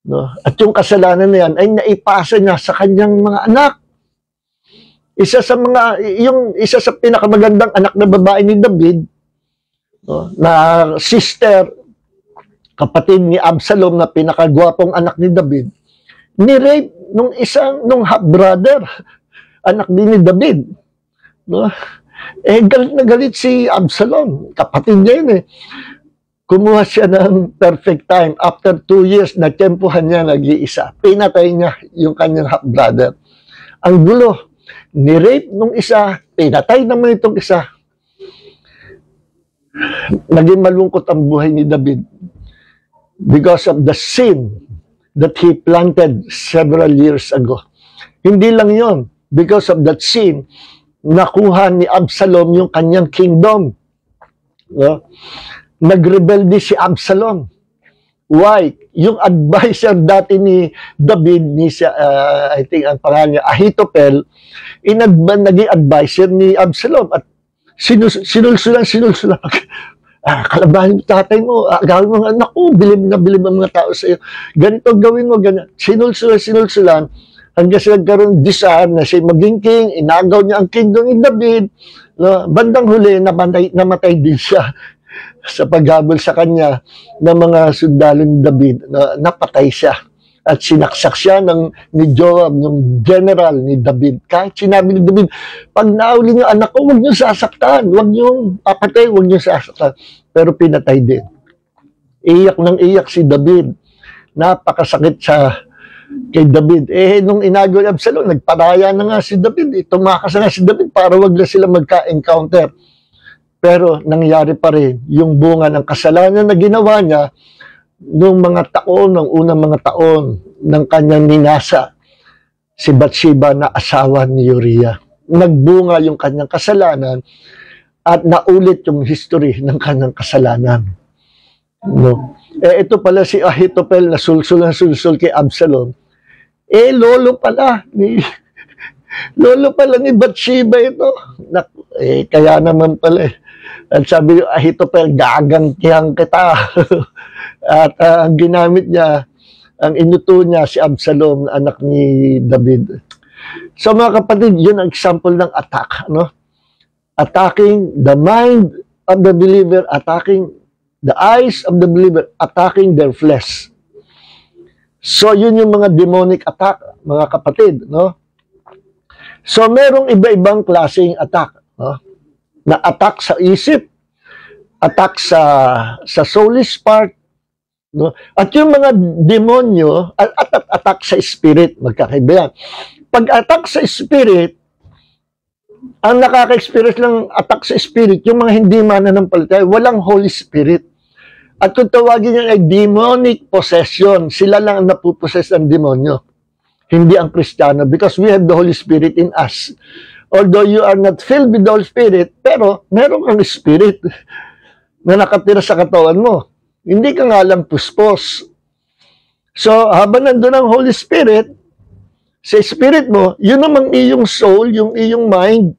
no? At yung kasalanan na yan ay naipasa niya sa kanyang mga anak. Isa sa pinakamagandang anak na babae ni David, no, na sister, kapatid ni Absalom na pinakagwapong anak ni David, ni-rape nung half-brother, anak din ni David. No? Galit na galit si Absalom, kapatid niya yun eh. Kumuha siya ng perfect time. After 2 years, natempuhan niya nag-iisa. Pinatay niya yung kanyang half-brother. Ang gulo, ni-rape nung isa, pinatay naman itong isa. Naging malungkot ang buhay ni David because of the sin that he planted several years ago. Hindi lang yon, because of that sin, nakuha ni Absalom yung kanyang kingdom. No? Nagrebelde si Absalom. Why? Yung advisor dati ni David, I think ang pangalan niya, Ahithophel, naging advisor ni Absalom at sinulsulan. Kalabanin mo tatay mo, gawin mo, naku, bilib ang mga tao sa iyo. Ganito gawin mo, ganyan. Sinulsulan, hanggang sa nagkaroon desire na siya maging king, inagaw niya ang kingdom ni David. No? Bandang huli, namatay din siya sa paghabol sa kanya ng mga sundalo ni David. Napatay siya. At sinaksak siya ni Joab, yung general ni David. Kahit sinabi ni David, pag nauli niyo anak ko, huwag niyo sasaktan. Huwag niyo papatay, huwag niyo sasaktan. Pero pinatay din. Iyak ng iyak si David. Napakasakit kay David. Nung inagaw ni Absalom, nagparaya na nga si David. Tumakas na nga si David para wag na sila magka-encounter. Pero nangyari pa rin yung bunga ng kasalanan na ginawa niya nung unang mga taon ng kanyang ninasa, si Bathsheba na asawa ni Uriah. Nagbunga yung kanyang kasalanan at naulit yung history ng kanyang kasalanan. No? Ito pala si Ahithophel na sulsul kay Absalom. Lolo pala ni Bathsheba ito. Kaya naman pala At sabi ni Ahithophel, gagantihan kita. At ang ginamit niya, ang inuto niya si Absalom, anak ni David. So mga kapatid, yun ang example ng attack. No? Attacking the mind of the believer, attacking the eyes of the believer, attacking their flesh. So yun yung mga demonic attack, mga kapatid. No? So merong iba-ibang klaseng attack. No? Na attack sa isip, attack sa soulish part, no? At yung mga demonyo, attack sa spirit, magkakaiba yan. Pag attack sa spirit, ang nakaka-experience lang attack sa spirit, yung mga hindi mananampalataya, walang Holy Spirit. At kung tawagin yan ay demonic possession, sila lang ang napupossess ng demonyo. Hindi ang Kristiyano, because we have the Holy Spirit in us. Although you are not filled with the Holy Spirit, pero meron kang Spirit na nakatira sa katawan mo. Hindi ka nga lang puspos. So, habang nandun ang Holy Spirit, sa Spirit mo, yun namang iyong soul, yung iyong mind,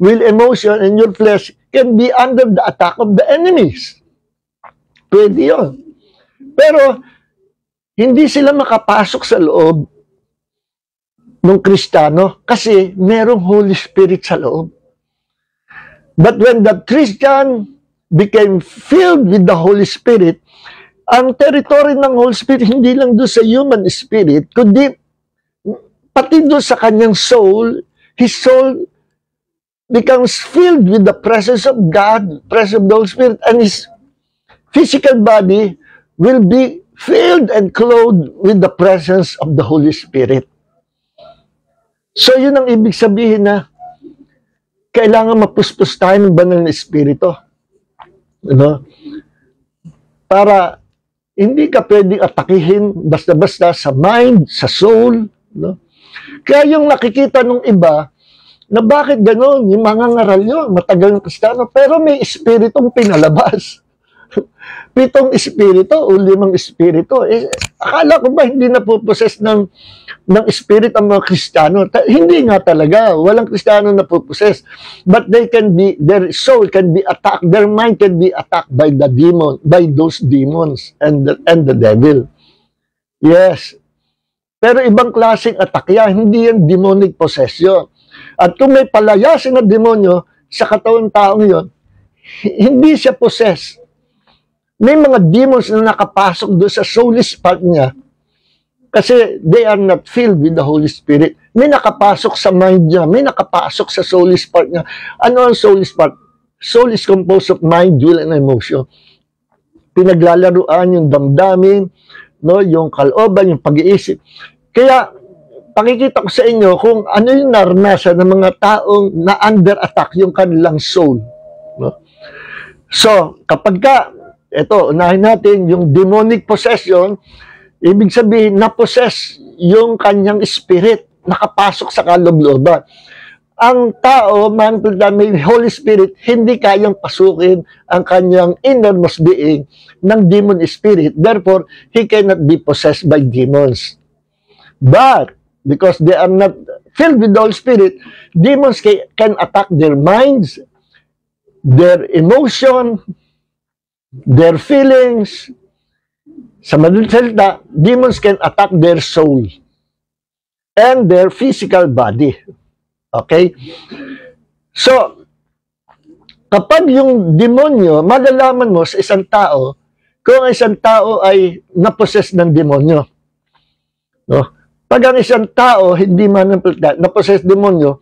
will, emotion, and your flesh can be under the attack of the enemies. Pwede yun. Pero, hindi sila makapasok sa loob ng Kristiyano kasi merong Holy Spirit sa loob. But when the Christian became filled with the Holy Spirit, ang territory ng Holy Spirit hindi lang doon sa human spirit, kundi pati doon sa kanyang soul, his soul becomes filled with the presence of God, presence of the Holy Spirit, and his physical body will be filled and clothed with the presence of the Holy Spirit. So, yun ang ibig sabihin na kailangan mapuspos tayo ng banal na espiritu. Ano? Para hindi ka pwedeng atakihin basta-basta sa mind, sa soul. No? Kaya yung nakikita ng iba, na bakit gano'n, yung mga ngaral nyo, matagal ng Kristiyano, pero may espiritong pinalabas. 7 espiritu o 5 espiritu. Eh, akala ko ba hindi napoposes ng spirit ang mga Kristiyano? Hindi nga talaga. Walang Kristiyano na poposes. But their soul can be attacked, their mind can be attacked by the demon, by those demons and the devil. Yes. Pero ibang klaseng attack yan. Hindi yan demonic possession. At kung may palayasin na demonyo sa katawan taong yon, hindi siya possess. May mga demons na nakapasok doon sa soulless part niya kasi they are not filled with the Holy Spirit. May nakapasok sa mind niya, may nakapasok sa soulless part niya. Ano ang soulless part? Soul is composed of mind, will, and emotion. Pinaglalaruan yung damdamin, no, yung kalooban, yung pag-iisip. Kaya, pakikita ko sa inyo kung ano yung naranasan ng mga taong na under attack yung kanilang soul. No? So, kapag ka, ito, unahin natin, yung demonic possession, ibig sabihin, na-possess yung kanyang spirit, nakapasok sa kaloob-looban. Ang tao, may Holy Spirit, hindi kayang pasukin ang kanyang innermost being ng demon spirit. Therefore, he cannot be possessed by demons. But, because they are not filled with the Holy Spirit, demons can attack their minds, their emotion, their feelings. Sa madaling salita, demons can attack their soul and their physical body. Okay? So, kapag yung demonyo, malalaman mo sa isang tao, kung ang isang tao ay napossess ng demonyo. No? Pag ang isang tao, hindi man napossess demonyo,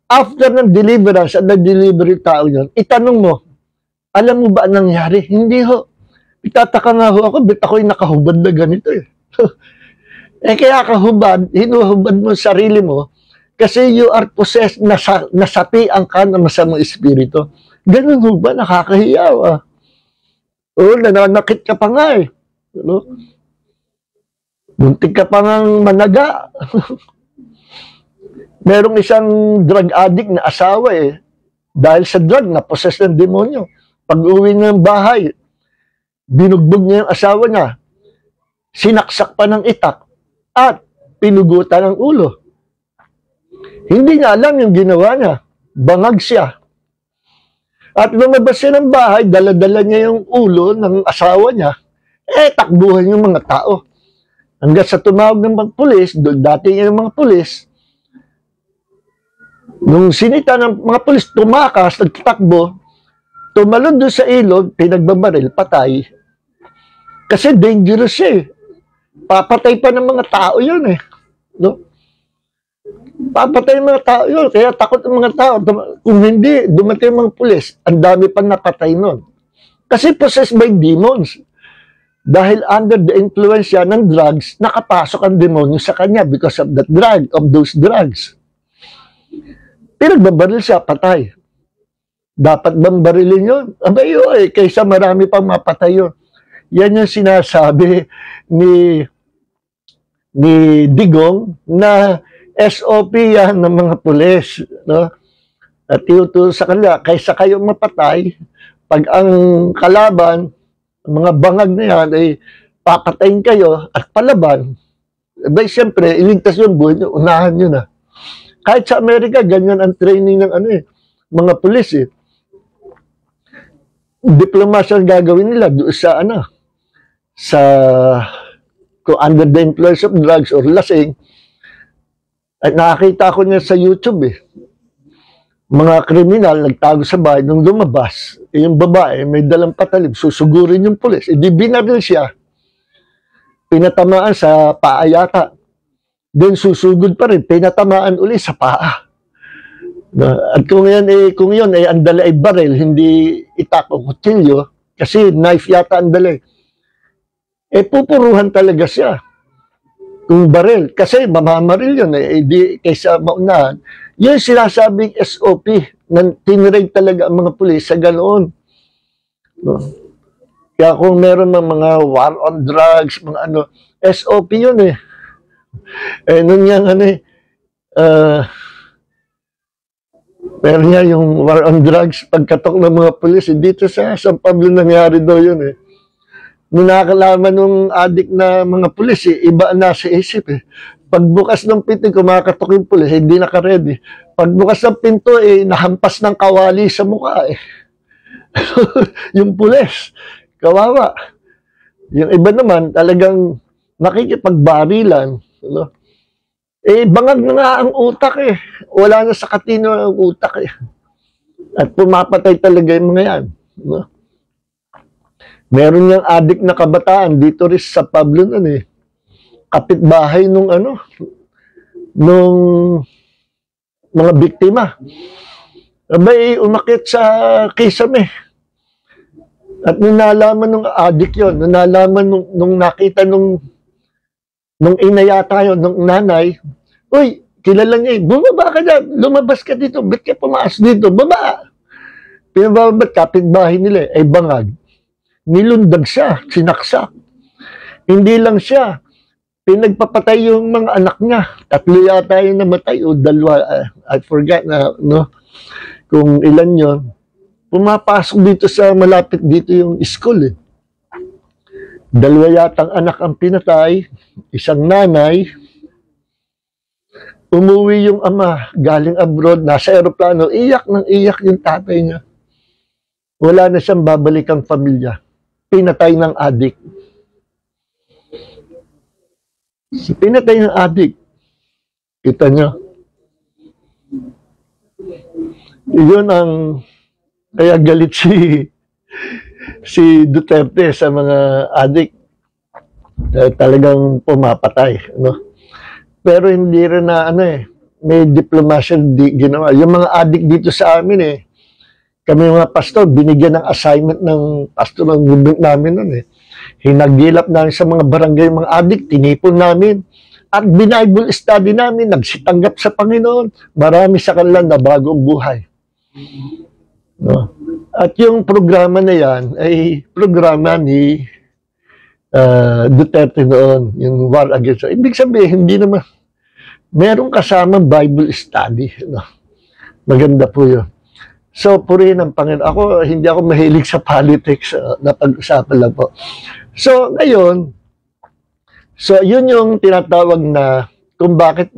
after ng deliverance at nag-deliver yung tao yun, itanong mo, alam mo ba ang nangyari? Hindi ho. Itataka nga ho ako, ba't ako'y nakahubad na ganito eh. Eh kaya kahubad, hinuhubad mo sarili mo, kasi you are possessed, nasapian ka ng masamang espiritu. Ganun ho ba? Nakakahiyaw ah. Oo, nananakit ka pa nga eh. Ano? Muntik ka pa nga managa. Merong isang drug addict na asawa eh. Dahil sa drug, na-possess ng demonyo. Pag-uwi niya ng bahay, binugbog niya yung asawa niya. Sinaksak pa ng itak at pinugutan ng ulo. Hindi niya alam yung ginawa niya. Bangag siya. At lumabas siya ng bahay, dala-dala niya yung ulo ng asawa niya. Eh, takbuhan yung mga tao. Hanggang sa tumawag ng mga pulis, dati yung mga pulis, nung sinita ng mga pulis, tumakas, nagtatakbo, tumalon doon sa ilog, pinagbabaril, patay. Kasi dangerous siya eh. Papatay pa ng mga tao yun eh. No? Papatay ng mga tao yun. Kaya takot ng mga tao. Kung hindi, dumating mga pulis, ang dami pa napatay nun. Kasi possessed by demons. Dahil under the influence ng drugs, nakapasok ang demonyo sa kanya because of that drug, of those drugs. Pinagbabaril siya, patay. Dapat bang barilin yun? Abay yun eh, kaysa marami pang mapatay yun. Yan yung sinasabi ni Digong na SOP yan ng mga pulis. No? At iutusan sa kanila, kaysa kayo mapatay, pag ang kalaban, mga bangag na yan, ay papatayin kayo at palaban, abay siyempre, iligtas yung buhay nyo, unahan nyo na. Kahit sa Amerika, ganyan ang training ng mga pulis eh. Diplomasya ang gagawin nila doon sa kung under the influence of drugs or lasing. At nakakita ko niya sa YouTube eh. Mga kriminal nagtago sa bahay, nung lumabas, yung babae may dalang patalib, susugurin yung pulis. Di binaril siya. Pinatamaan sa paa yata. Then susugod pa rin, pinatamaan uli sa paa. At kung yun ay ang dala ay baril, hindi itak o kutsilyo, kasi knife yata ang dala. Eh pupuruhan talaga siya. Kung baril, kasi mamamaril yun eh, di kaysa maunahan. Yun sinasabing SOP, na tinrade talaga ang mga pulis sa ganoon. No? Kaya kung meron mga war on drugs, mga SOP yun eh. Eh, nun yung Pero nga yung war on drugs, pagkatok ng mga pulis, dito sa San Pablo nangyari daw yun eh. Nung nakakalaman nung adik na mga pulis, iba na sa isip eh. Pagbukas ng pinto, kumakatok yung pulis, hindi naka-ready. Pagbukas ng pinto, nahampas ng kawali sa mukha eh. Yung pulis, kawawa. Yung iba naman, talagang nakikipagbarilan. Ano? Bangag na nga ang utak eh. Wala na sa katino ang utak eh. At pumapatay talaga yung mga yan. No? Meron niyang adik na kabataan dito rin sa Pablo nun eh. Kapitbahay nung nung mga biktima. Abay, umakit sa kisame. At nung nalaman nung adik yun, nung nalaman nung nakita nung ina yata yun, nung nanay, uy, kilala niya bumaba ka dyan, lumabas ka dito, ba't ka pumaas dito, baba. Pinababat, kapitbahay nila ay bangag. Nilundag siya, sinaksak. Hindi lang siya, pinagpapatay yung mga anak niya. 3 yata yung namatay o 2, I forgot na, no, kung ilan yon. Pumapasok dito sa malapit dito yung school eh. 2 yatang anak ang pinatay, isang nanay, umuwi yung ama, galing abroad, nasa aeroplano, iyak ng iyak yung tatay niya. Wala na siyang babalikang pamilya. Pinatay ng adik. Pinatay ng adik. Kita niyo? Yun ang, kaya galit si Duterte sa mga adik, talagang pumapatay, no? Pero hindi rin na may diplomasya ginawa. Yung mga adik dito sa amin kami mga pastor, binigyan ng assignment ng pastor ng gubernment namin nun Hinagilap namin sa mga barangay, mga adik, tinipon namin. At Bible study namin, nagsitanggap sa Panginoon. Marami sa kanila na bagong buhay. No? At yung programa na yan ay programa ni Duterte noon, yung war against. Ibig sabihin, hindi naman, merong kasama Bible study. No? Maganda po yun. So, purihin ang Panginoon. Hindi ako mahilig sa politics, napag-usapan lang po. So, ngayon, yun yung tinatawag na kung bakit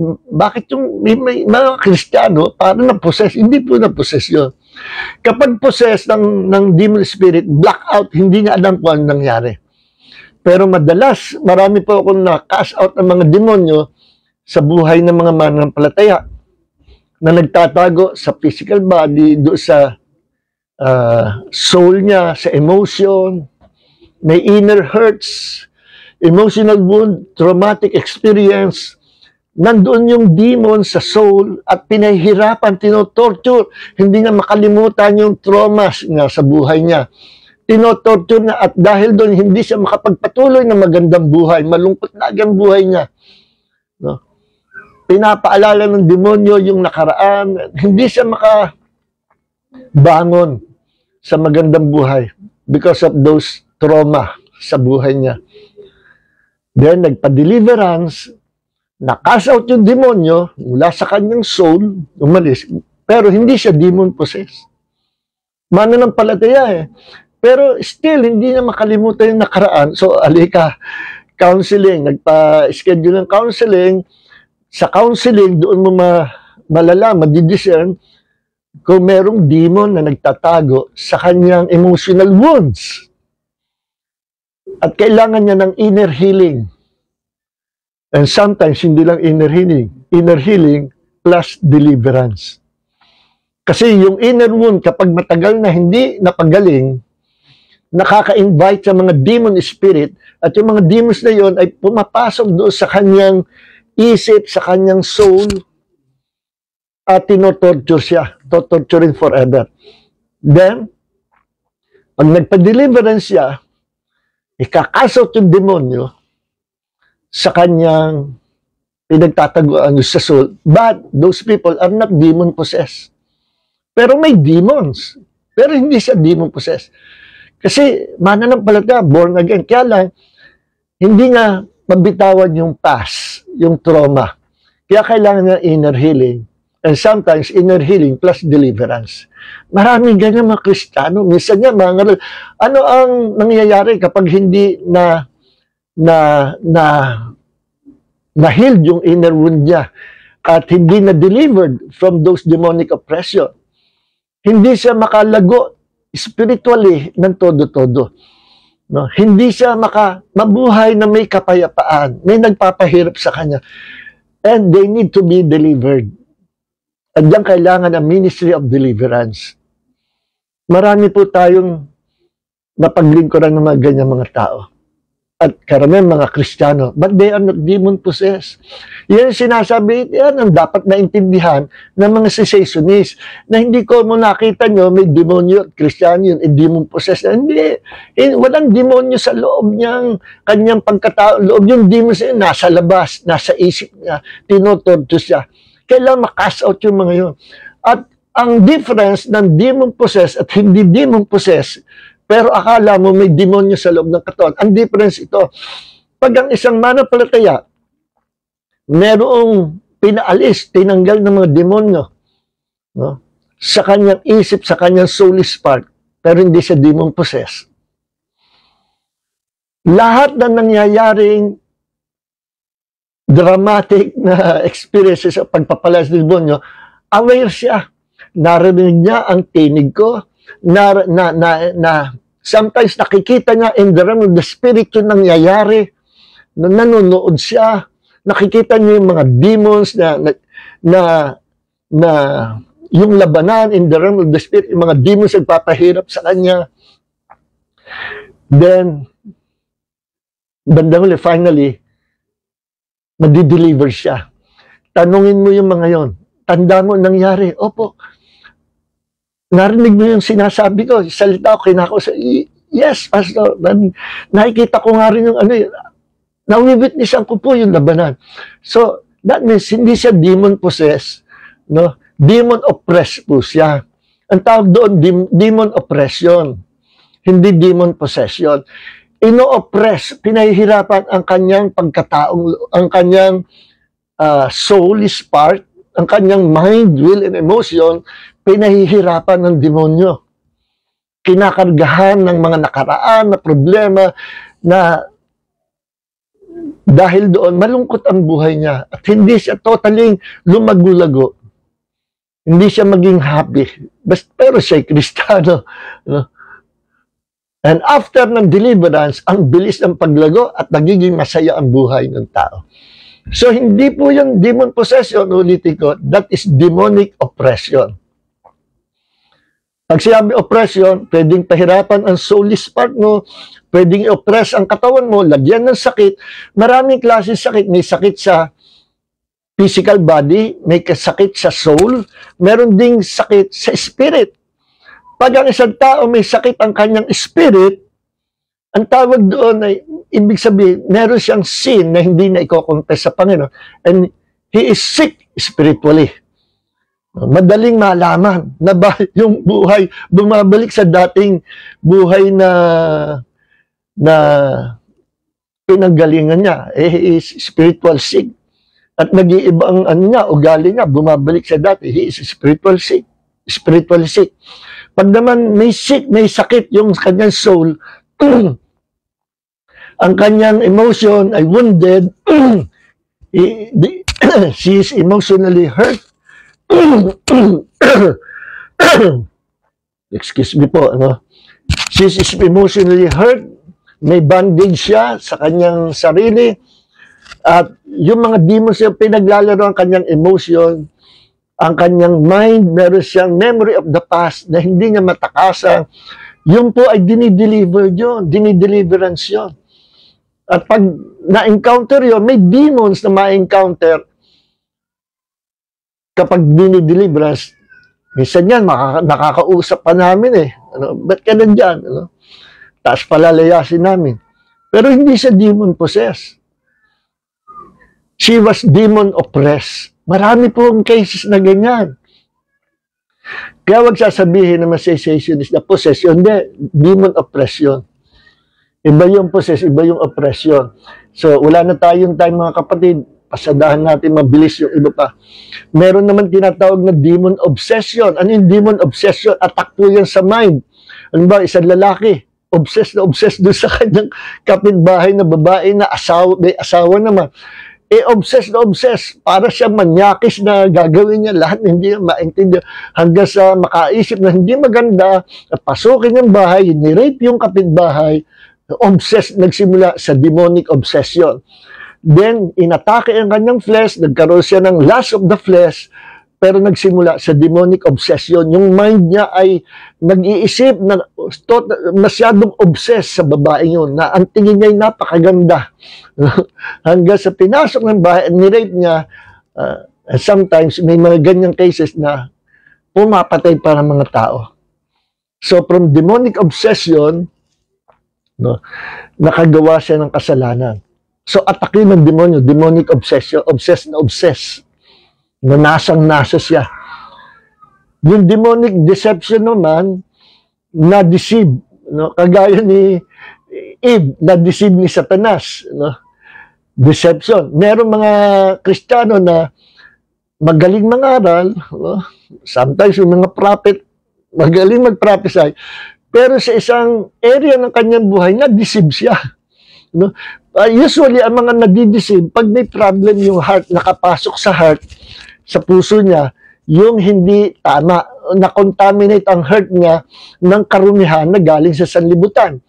yung may mga Kristiyano, parang na-possess. Hindi po na-possess yun. Kapag possess ng demon spirit, blackout, hindi niya alam kung ano nangyari. Pero madalas, marami po akong na-cast out ng mga demonyo sa buhay ng mga mananampalataya na nagtatago sa physical body, doon sa soul niya, sa emotion, may inner hurts, emotional wound, traumatic experience, nandoon yung demon sa soul at pinahihirapan, tinotorture, hindi niya makalimutan yung traumas nga sa buhay niya. Tinotorture na at dahil doon hindi siya makapagpatuloy ng magandang buhay, malungkot na ang buhay niya. No? Pinapaalala ng demonyo yung nakaraan, hindi siya makabangon sa magandang buhay because of those trauma sa buhay niya. Then, nagpa-deliverance, na-cast out yung demonyo mula sa kanyang soul, umalis, pero hindi siya demon possessed. Mananampalataya Pero still, hindi niya makalimutan yung nakaraan. So, alika, counseling, nagpa-schedule ng counseling. Sa counseling, doon mo malalaman, madidiscern kung merong demon na nagtatago sa kanyang emotional wounds. At kailangan niya ng inner healing. And sometimes, hindi lang inner healing plus deliverance. Kasi yung inner wound, kapag matagal na hindi napagaling, nakaka-invite sa mga demon spirit at yung mga demons na yon ay pumapasok doon sa kanyang isip, sa kanyang soul at tinotorture siya. Torturing forever. Then, pag nagpa-deliverance siya, ikakasot yung demonyo sa kanyang pinagtataguan sa soul. But those people are not demon possessed. Pero may demons. Pero hindi siya demon possessed. Kasi mananampalataya, born again. Kaya lang, hindi nga mabitawan yung past, yung trauma. Kaya kailangan ng inner healing And sometimes, inner healing plus deliverance. Maraming ganyan mga Kristiyano. Minsan nga, ano ang nangyayari kapag hindi na-healed yung inner wound niya at hindi na-delivered from those demonic oppression? Hindi siya makalago spiritually ng todo-todo. No? Hindi siya mabuhay na may kapayapaan, may nagpapahirap sa kanya. And they need to be delivered. At diyan kailangan ng ministry of deliverance. Marami po tayong napaglingkuran ng mga ganyan mga tao. At karamihan mga Kristiyano, but they are not demon-possessed. Yan sinasabi, yan ang dapat naintindihan ng mga cessationists, na hindi ko mo nakita nyo, may demonyo at Kristiyano yun, demon-possessed. Hindi. Walang demonyo sa loob niyang, kanyang pagkatao. Loob yung demon sa nasa labas, nasa isip niya, tinotorto siya. Kailangan ma-cast out yung mga yun. At ang difference ng demon-possessed at hindi demon-possessed, pero akala mo may demonyo sa loob ng katawan. Ang difference ito, pag ang isang mananampalataya, merong pinaalis, tinanggal ng mga demonyo, no? Sa kanyang isip, sa kanyang soulish part, pero hindi siya demon-possessed. Lahat na nangyayaring dramatic na experiences sa pagpapalas ng demonyo, aware siya. Narinig niya ang tinig ko, sometimes nakikita niya in the realm of the spirit yung nangyayari, nanonood siya, nakikita niya yung mga demons na yung labanan in the realm of the spirit, yung mga demons nagpapahirap sa kanya. Then, bandang huli, finally, madi-deliver siya. Tanungin mo yung mga yon. Tanda mo nangyari. Opo. Narinig mo yung sinasabi ko. Salita ko, kinako sa, yes, Pastor. Nakikita ko nga rin yung ano yun. Nawi-witnessan ko po yung labanan. So, that means hindi siya demon-possessed. No? Demon-oppressed po siya. Ang tawag doon, demon oppression. Hindi demon-possession. Ino-oppress, pinahihirapan ang kanyang pagkataong, ang kanyang soulish part, ang kanyang mind, will, and emotion, pinahihirapan ng demonyo. Kinakargahan ng mga nakaraan na problema na dahil doon, malungkot ang buhay niya at hindi siya totally lumagulago. Hindi siya maging happy. Pero siya'y Kristiyano. No? And after ng deliverance, ang bilis ng paglago at nagiging masaya ang buhay ng tao. So, hindi po yung demon possession, ulitin ko, that is demonic oppression. Pag sinabi oppression, pwedeng pahirapan ang soulish part mo, pwedeng i-oppress ang katawan mo, lagyan ng sakit. Maraming klase sakit. May sakit sa physical body, may sakit sa soul, meron ding sakit sa spirit. Pag ang isang tao may sakit ang kanyang spirit, ang tawag doon ay, ibig sabihin, meron siyang sin na hindi na i-confess sa Panginoon. And he is sick spiritually. Madaling malaman na ba yung buhay, bumabalik sa dating buhay na pinanggalingan niya. He is spiritual sick. At nag-iiba ang ano niya, ugali niya, bumabalik sa dati. He is spiritual sick. Spiritual sick. Pag naman may sick, may sakit yung kanyang soul, ang kanyang emotion ay wounded, she is emotionally hurt. Excuse me po, ano? She is emotionally hurt, may bandage siya sa kanyang sarili, at yung mga demons yung pinaglalaro ang kanyang emotion, ang kanyang mind, meron siyang memory of the past na hindi niya matakasan. Yun po ay dinideliver yun, dinideliverance yun. At pag na-encounter yun, may demons na ma-encounter kapag dinideliverance. Minsan yan, nakakausap pa namin eh. Ano, ba't ka nandyan? Ano? Taas palalayasin namin. Pero hindi siya demon-possessed. She was demon-oppressed. Marami pong cases na ganyan. Kaya wag sasabihin na cessation is the possession. Hindi, demon oppression. Iba yung possess, iba yung oppression. So, wala na tayong time mga kapatid. pasadahan natin mabilis yung iba pa. Meron naman tinatawag na demon obsession. Ano yung demon obsession? Attack po yan sa mind. Ano ba, isang lalaki, obsessed doon sa kanyang kapitbahay na babae na may asawa naman. Obsessed na obsessed. Para siya manyakis na gagawin niya lahat, hindi niya maintindihan. Hanggang sa makaisip na hindi maganda, pasukin yung bahay, ni-rape yung kapitbahay, obsessed, nagsimula sa demonic obsession. Then, inatake ang kanyang flesh, nagkaroon siya ng lust of the flesh, pero nagsimula sa demonic obsession. Yung mind niya ay nag-iisip na masyadong obsessed sa babae yun, na ang tingin niya ay napakaganda. Hanggang sa pinasok ng bahay, ni-rape niya, sometimes may mga ganyang cases na pumapatay para mga tao. So, from demonic obsession, no, nakagawa siya ng kasalanan. So, atake ng demonyo, demonic obsession, obsessed na obsessed. Nasang-nasa siya. Yung demonic deception naman, na-deceive. No? Kagaya ni Eve, na-deceive ni Satanas. No? Deception. Merong mga Kristiyano na magaling mangaral. No? Sometimes yung mga prophet, magaling mag-prophesy. Pero sa isang area ng kanyang buhay, na-deceive siya. No? Usually, ang mga nadideceive, pag may problem yung heart, nakapasok sa heart, sa puso niya, yung hindi tama, na-contaminate ang heart niya ng karumihan na galing sa sanlibutan.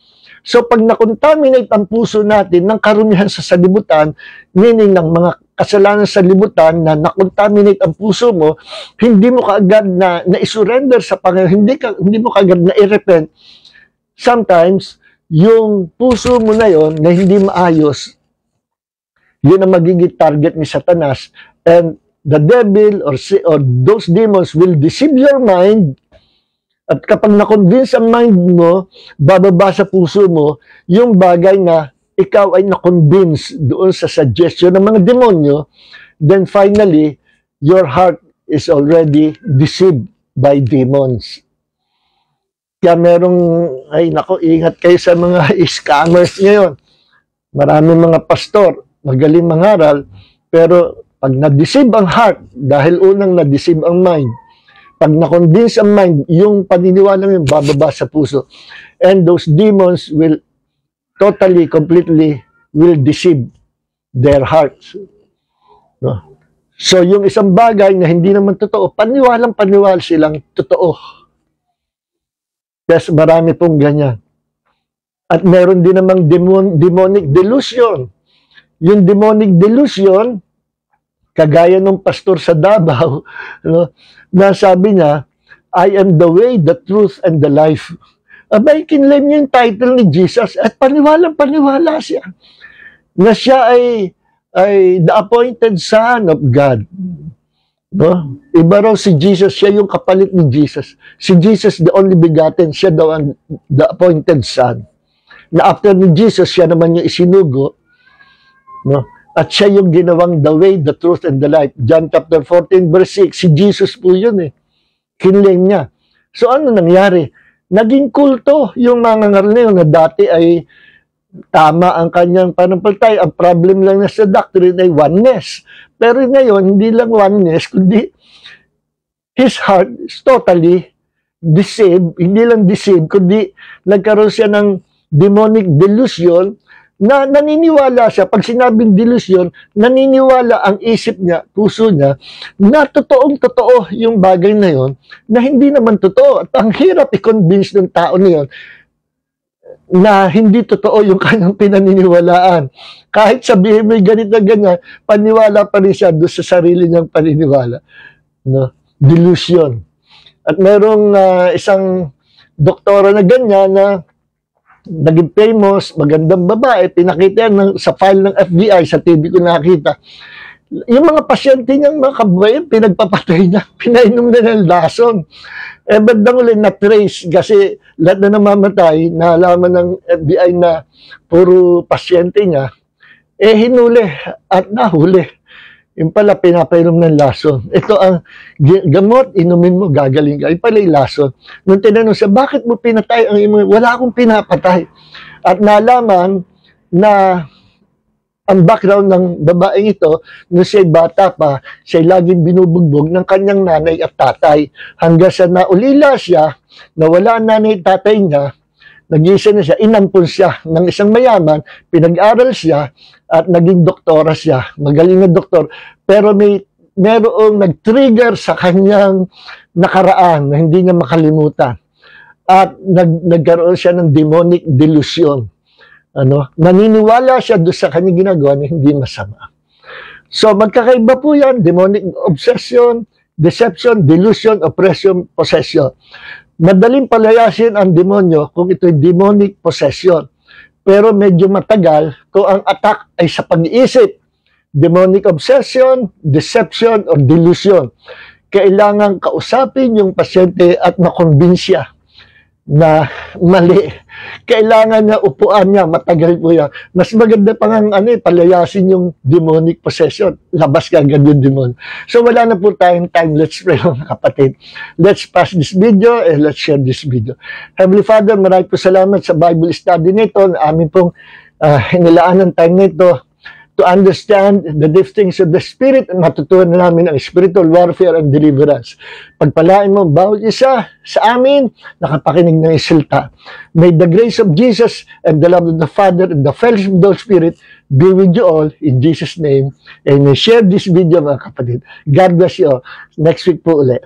So, pag na-contaminate ang puso natin ng karumihan sa sanlibutan, meaning ng mga kasalanan sa sanlibutan na na-contaminate ang puso mo, hindi mo kaagad na i-surrender sa Panginoon, hindi mo kaagad na i-repent. Sometimes, yung puso mo na yon na hindi maayos, yun ang magiging target ni Satanas, and the devil or those demons will deceive your mind, at kapag na-convince ang mind mo, bababa sa puso mo yung bagay na ikaw ay na-convince doon sa suggestion ng mga demonyo, then finally, your heart is already deceived by demons. Kaya merong, ay nako, ingat kayo sa mga scammers ngayon. Maraming mga pastor, magaling mangaral, pero pag na-deceive ang heart, dahil unang na-deceive ang mind, pag na-convince ang mind, yung paniniwala yung bababa sa puso. And those demons will totally, completely, will deceive their hearts. No? So, yung isang bagay na hindi naman totoo, paniwalang-paniwala silang totoo. Yes, marami pong ganyan. At meron din namang demonic delusion. Yung demonic delusion, kagaya ng pastor sa Davao, no, na sabi niya, I am the way, the truth, and the life. Abay, kinlaim niya yung title ni Jesus at paniwalang-paniwala siya. Na siya ay the appointed Son of God. No? Iba raw si Jesus, siya yung kapalit ni Jesus. Si Jesus, the only begotten, siya daw ang the appointed Son. Na after ni Jesus, siya naman yung isinugo. No? At siya yung ginawang the way, the truth, and the life. John chapter 14, verse 6, si Jesus po yun eh. Kinleng niya. So ano nangyari? Naging kulto yung mga ngaral na yun na dati ay tama ang kanyang panampalataya. Ang problem lang na sa doctrine ay oneness. Pero ngayon, hindi lang oneness, kundi his heart is totally deceived. Hindi lang deceived, kundi nagkaroon siya ng demonic delusion na naniniwala siya. Pag sinabing delusion, naniniwala ang isip niya, puso niya, na totoong-totoo yung bagay na yon, na hindi naman totoo. At ang hirap i-convince ng tao na yon na hindi totoo yung kanyang pinaniniwalaan. Kahit sabihin mo ganito ganyan, paniwala pa rin siya doon sa sarili niyang paniniwala. No? Delusion. At merong isang doktora na ganyan na naging famous, magandang babae, pinakita yan sa file ng FBI, sa TV ko nakita. Yung mga pasyente niyang mga kababayan, pinagpapatay niya, pinainom na ng lason. Bandang uli na-trace kasi lahat na namamatay, nalaman ng FBI na puro pasyente niya, hinuli at nahuli. Yung pala, pinapainom ng lason. Ito ang gamot, inumin mo, gagaling ka. Yung pala yung lason. Nung tinanong siya, bakit mo pinatay ang imunin? Wala akong pinapatay. At nalaman na ang background ng babaeng ito, nung siya'y bata pa, siya'y laging binubugbog ng kanyang nanay at tatay. Hanggang sa naulila siya, nawala ang nanay at tatay niya, nag-iisa na siya, inampun siya ng isang mayaman, pinag-aral siya, at naging doktora siya. Magaling na doktor. Pero merong nag-trigger sa kanyang nakaraan na hindi niya makalimutan. At nagkaroon siya ng demonic delusion. Naniniwala siya doon sa kanyang ginagawa na hindi masama. So, magkakaiba po yan, demonic obsession, deception, delusion, oppression, possession. Madaling palayasin ang demonyo kung ito'y demonic possession. Pero medyo matagal kung ang attack ay sa pag-iisip. Demonic obsession, deception, or delusion. Kailangan kausapin yung pasyente at makonbinsya na mali. Kailangan na upuan niya, matagal po yan. Mas maganda pa nga palayasin yung demonic possession. Labas ka agad yung demon. So wala na po tayong time. Let's pray, mga kapatid. Let's pass this video and let's share this video. Heavenly Father, maraming po salamat sa Bible study nito. Amin pong hinilaan ng time nito to understand the giftings of the Spirit at matutunan namin ang spiritual warfare and deliverance. Pagpalain mo bawat isa sa amin, nakapakinig ng isilta. May the grace of Jesus and the love of the Father and the fellowship of the Holy Spirit be with you all in Jesus' name. And share this video, mga kapatid. God bless you all. Next week po ulit.